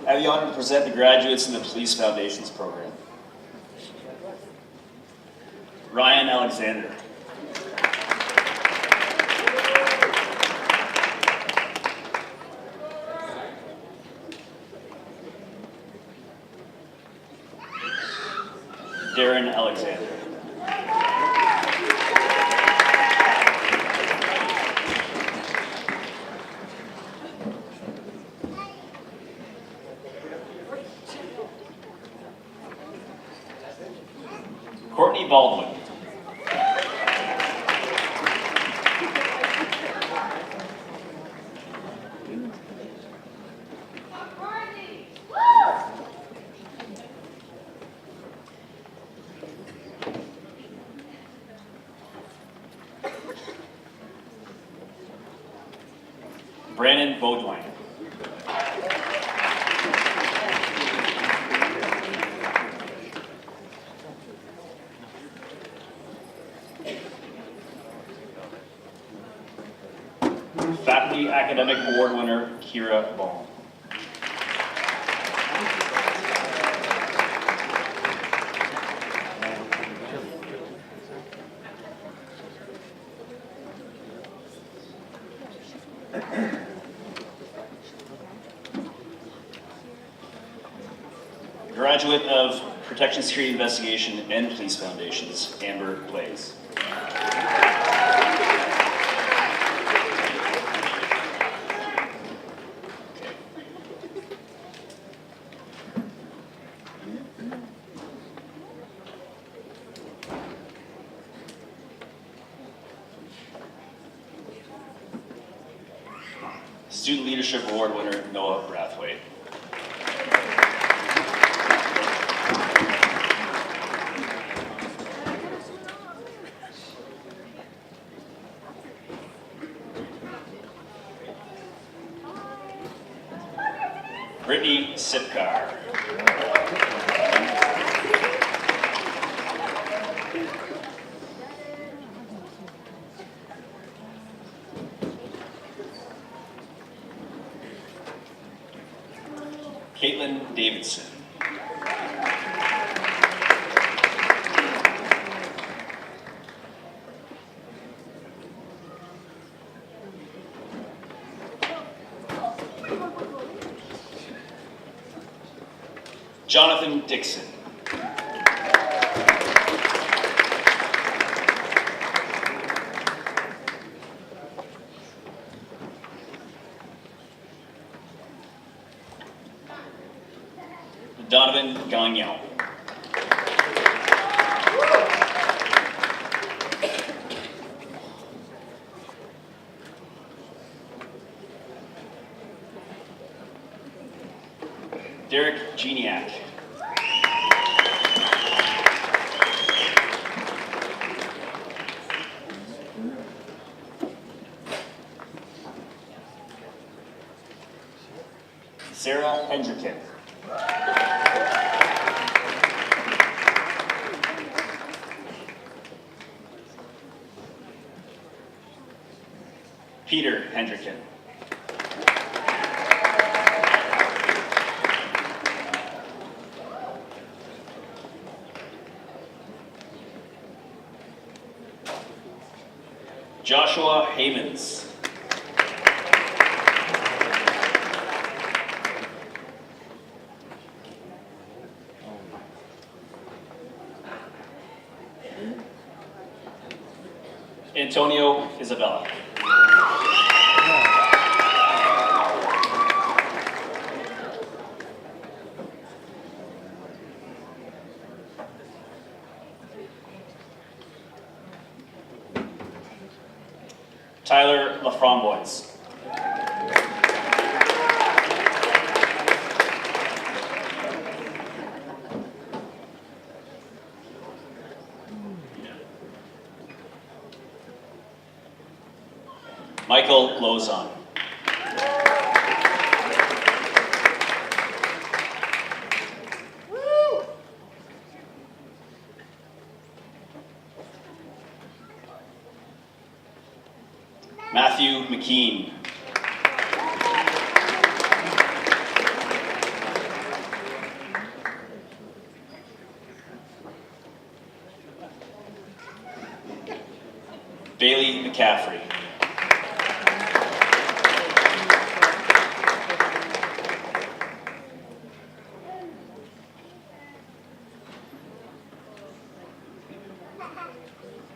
I have the honor to present the graduates in the Police Foundation's program. Ryan Alexander. Darren Alexander. Courtney Baldwin. Brandon Baudouin. Faculty Academic Award winner, Kira Baum. Graduate of Protection, Security, Investigation, and Police Foundations, Amber Blaze. Student Leadership Award winner, Noah Brathwaite. Brittany Sipkar. Caitlin Davidson. Jonathan Dixon. Donovan Gagnon. Derek Geniak. Sarah Hendricken. Peter Hendricken. Joshua Hamans. Antonio Isabella. Tyler LaFramboise. Michael Lozon. Matthew McKean. Bailey McCaffrey.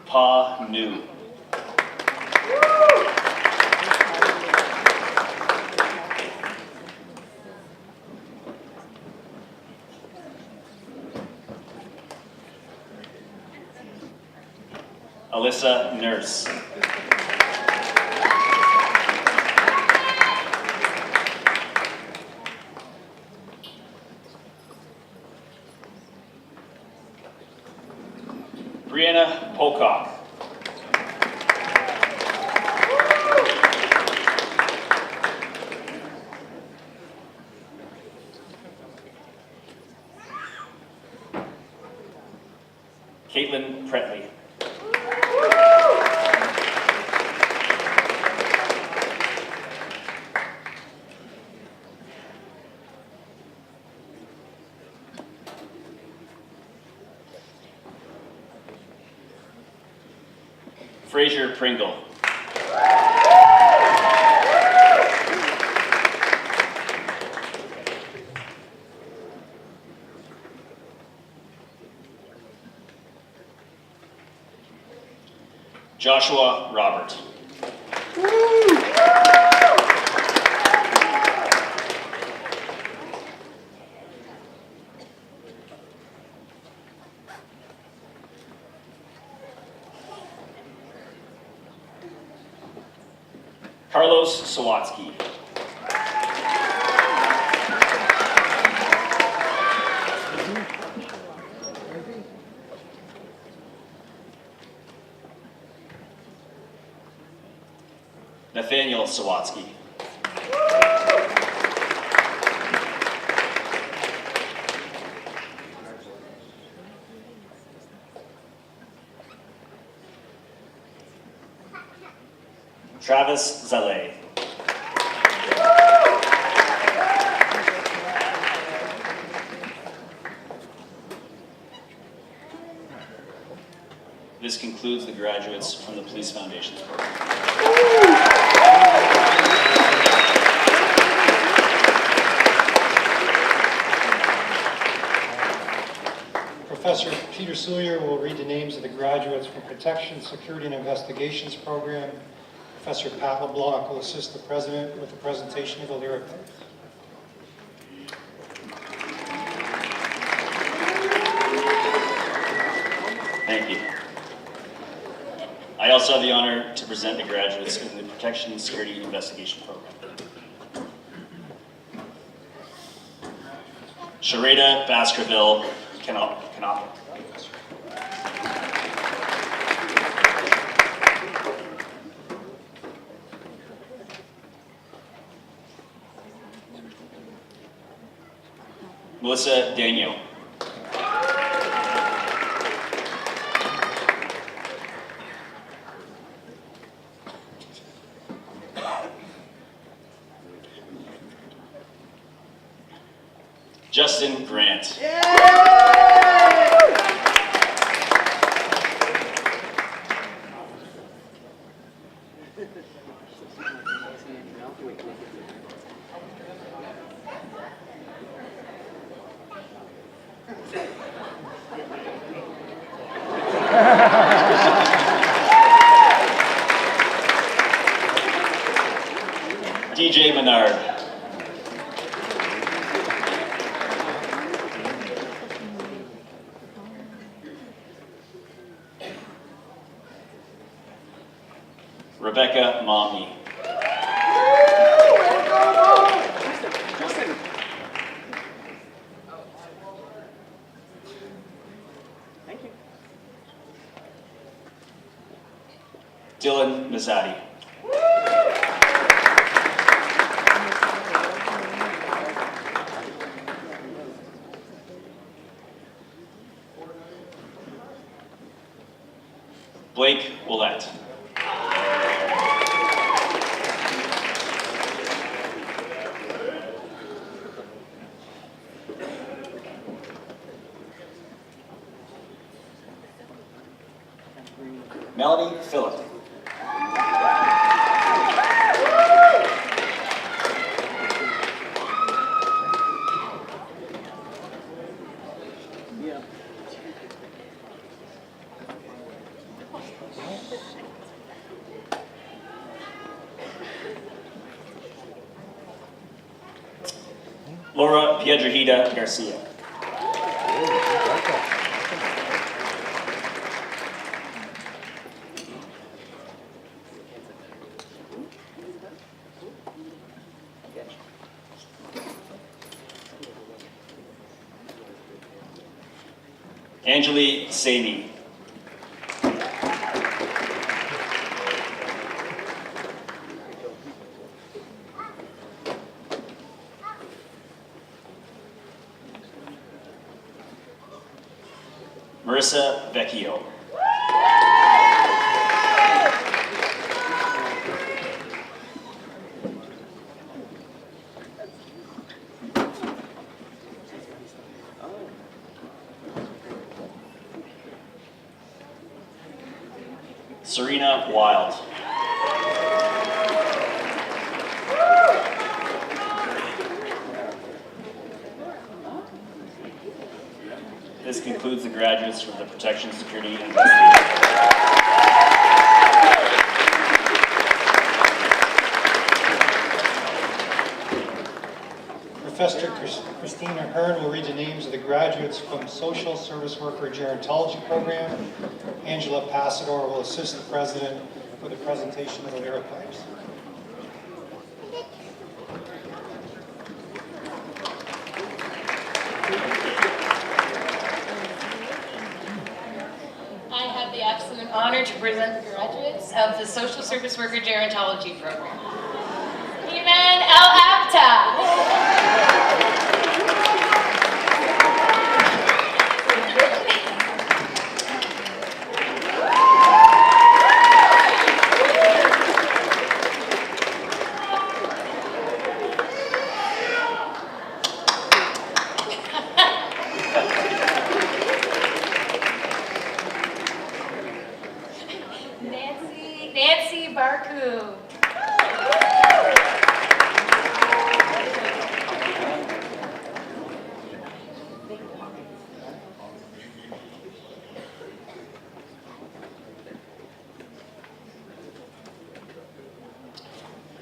Pa Nu. Alyssa Nurse. Brianna Pocock. Caitlin Pretley. Fraser Pringle. Joshua Robert. Carlos Sawatsky. Nathaniel Sawatsky. Travis Zaleh. This concludes the graduates from the Police Foundations program. Professor Peter Sulier will read the names of the graduates from Protection, Security, and Investigations program. Professor Pat LeBlanc will assist the president with the presentation of the lyric notes. Thank you. I also have the honor to present the graduates in the Protection, Security, and Investigation program. Sharada Baskerville Canapa. Melissa Daniel. Justin Grant. DJ Menard. Rebecca Momney. Dylan Mazzatti. Blake Willette. Melanie Phillip. Laura Piedrahita Garcia. Angeli Saini. Marissa Vecchio. Serena Wild. This concludes the graduates from the Protection, Security, and Investigation. Professor Christina Hearn will read the names of the graduates from Social Service Worker Gerontology Program. Angela Passador will assist the president with the presentation of the lyropipes. I have the absolute honor to present the graduates of the Social Service Worker Gerontology Program. Iman El Apta. Nancy Barku.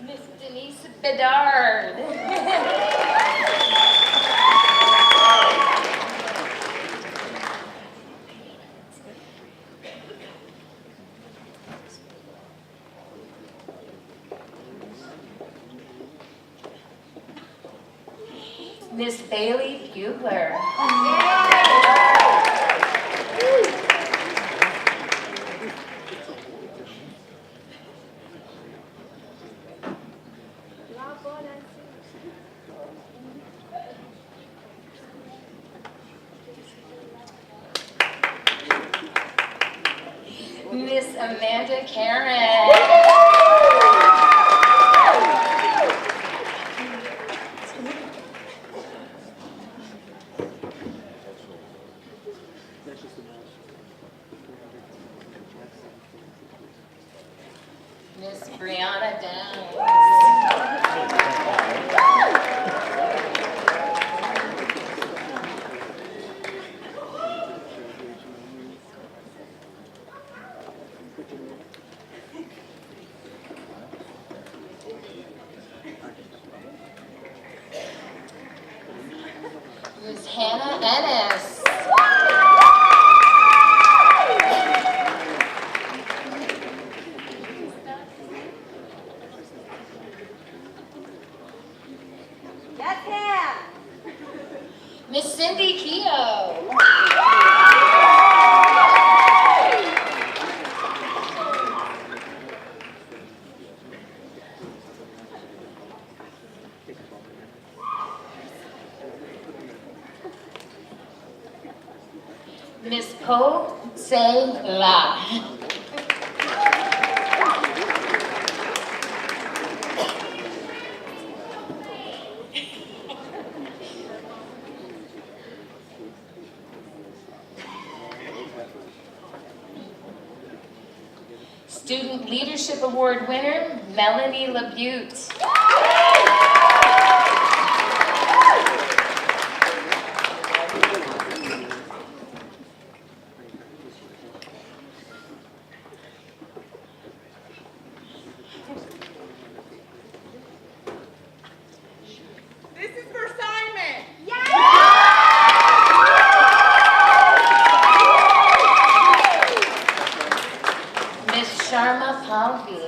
Miss Denise Bedard. Miss Bailey Bugler. Miss Amanda Karen. Miss Brianna Downs. Miss Hannah Ennis. Yes, Hannah. Miss Cindy Keogh. Miss Po Se La. Student Leadership Award winner, Melanie LaBute. This is for Simon. Miss Sharma Palvi.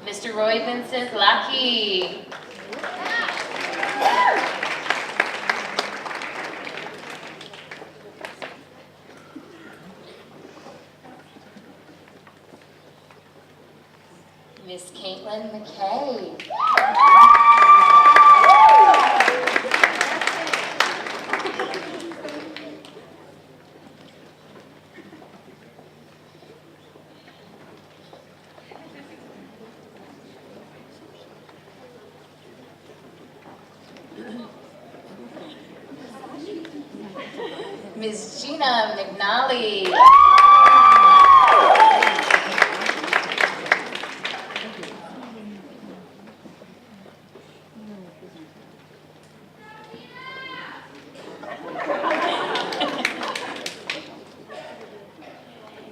Mr. Roy Vincent Lackey. Miss Caitlin McKay. Miss Gina McNally.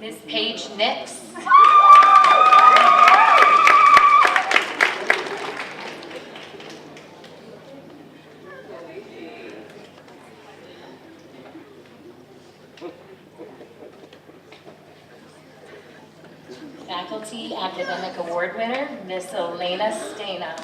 Miss Paige Nix. Faculty Academic Award winner, Miss Elena Stana.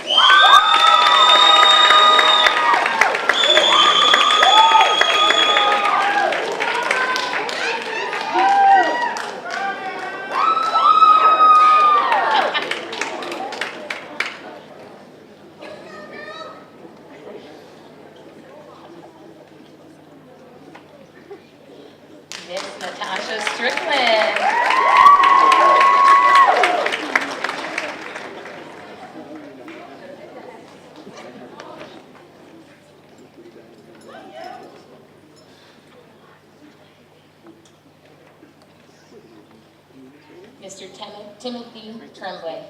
Miss Natasha Strickland. Mr. Timothy Tremblay.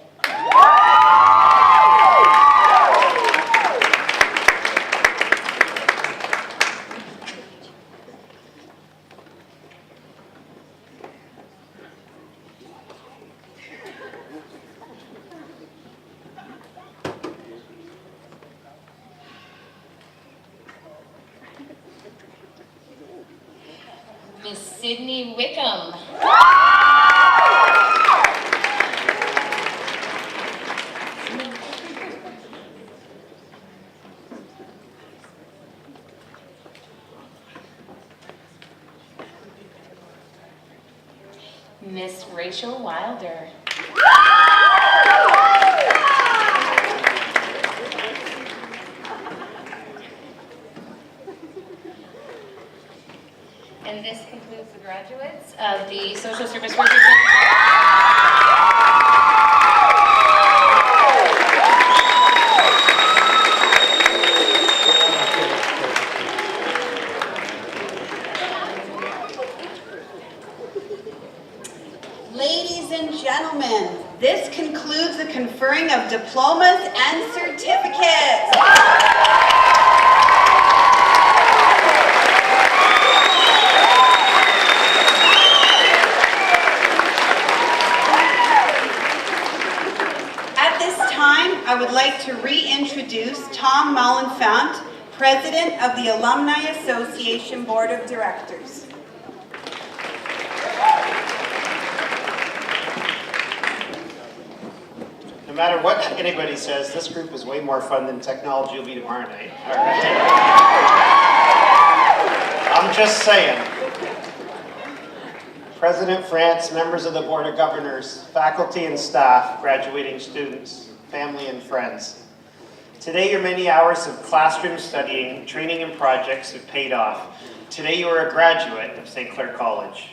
Miss Sydney Wickham. Miss Rachel Wilder. And this concludes the graduates of the Social Service Workers. Ladies and gentlemen, this concludes the conferring of diplomas and certificates. At this time, I would like to reintroduce Tom Mullenfant, President of the Alumni Association Board of Directors. No matter what anybody says, this group is way more fun than technology will be tomorrow night. All right. I'm just saying. President France, members of the Board of Governors, faculty and staff, graduating students, family and friends. Today, your many hours of classroom studying, training and projects have paid off. Today, you are a graduate of St. Clair College.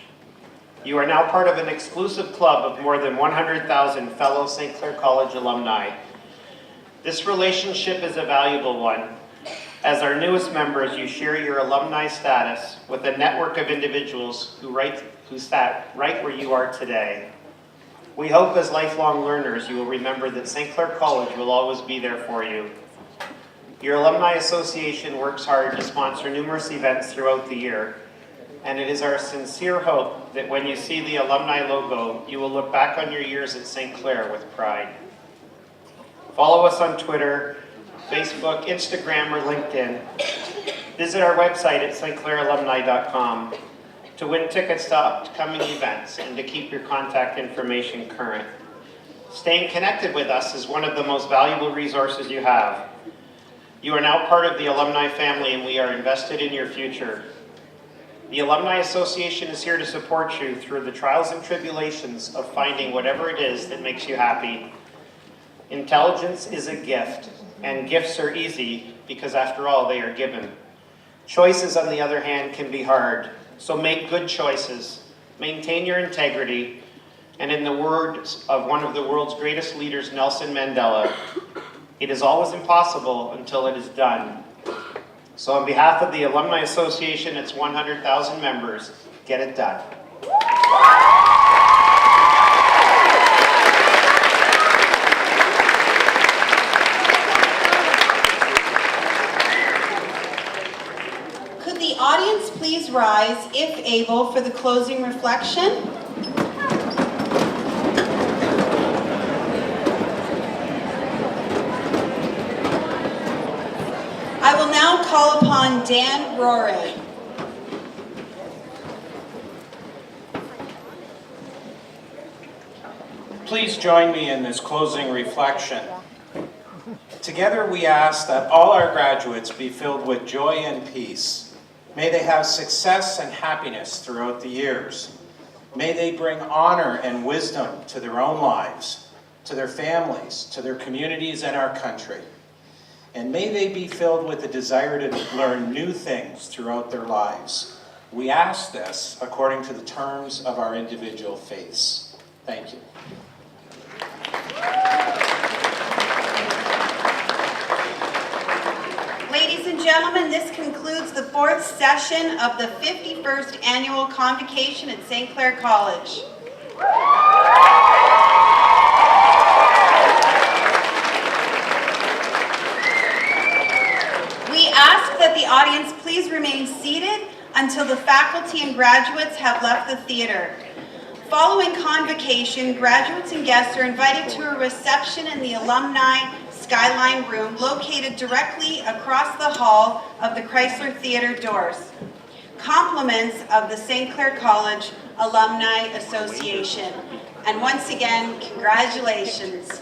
You are now part of an exclusive club of more than 100,000 fellow St. Clair College alumni. This relationship is a valuable one. As our newest members, you share your alumni status with a network of individuals who sat right where you are today. We hope as lifelong learners you will remember that St. Clair College will always be there for you. Your Alumni Association works hard to sponsor numerous events throughout the year, and it is our sincere hope that when you see the alumni logo, you will look back on your years at St. Clair with pride. Follow us on Twitter, Facebook, Instagram, or LinkedIn. Visit our website at stclairalumni.com to win tickets to upcoming events and to keep your contact information current. Staying connected with us is one of the most valuable resources you have. You are now part of the alumni family, and we are invested in your future. The Alumni Association is here to support you through the trials and tribulations of finding whatever it is that makes you happy. Intelligence is a gift, and gifts are easy because after all, they are given. Choices, on the other hand, can be hard, so make good choices, maintain your integrity, and in the words of one of the world's greatest leaders, Nelson Mandela, it is always impossible until it is done. So on behalf of the Alumni Association, its 100,000 members, get it done. Could the audience please rise, if able, for the closing reflection? I will now call upon Dan Roray. Please join me in this closing reflection. Together we ask that all our graduates be filled with joy and peace. May they have success and happiness throughout the years. May they bring honor and wisdom to their own lives, to their families, to their communities and our country. And may they be filled with the desire to learn new things throughout their lives. We ask this according to the terms of our individual faiths. Thank you. Ladies and gentlemen, this concludes the fourth session of the 51st Annual Convocation at St. Clair College. We ask that the audience please remain seated until the faculty and graduates have left the theater. Following Convocation, graduates and guests are invited to a reception in the Alumni Skyline Room located directly across the hall of the Chrysler Theater doors. compliments of the St. Clair College Alumni Association. And once again, congratulations.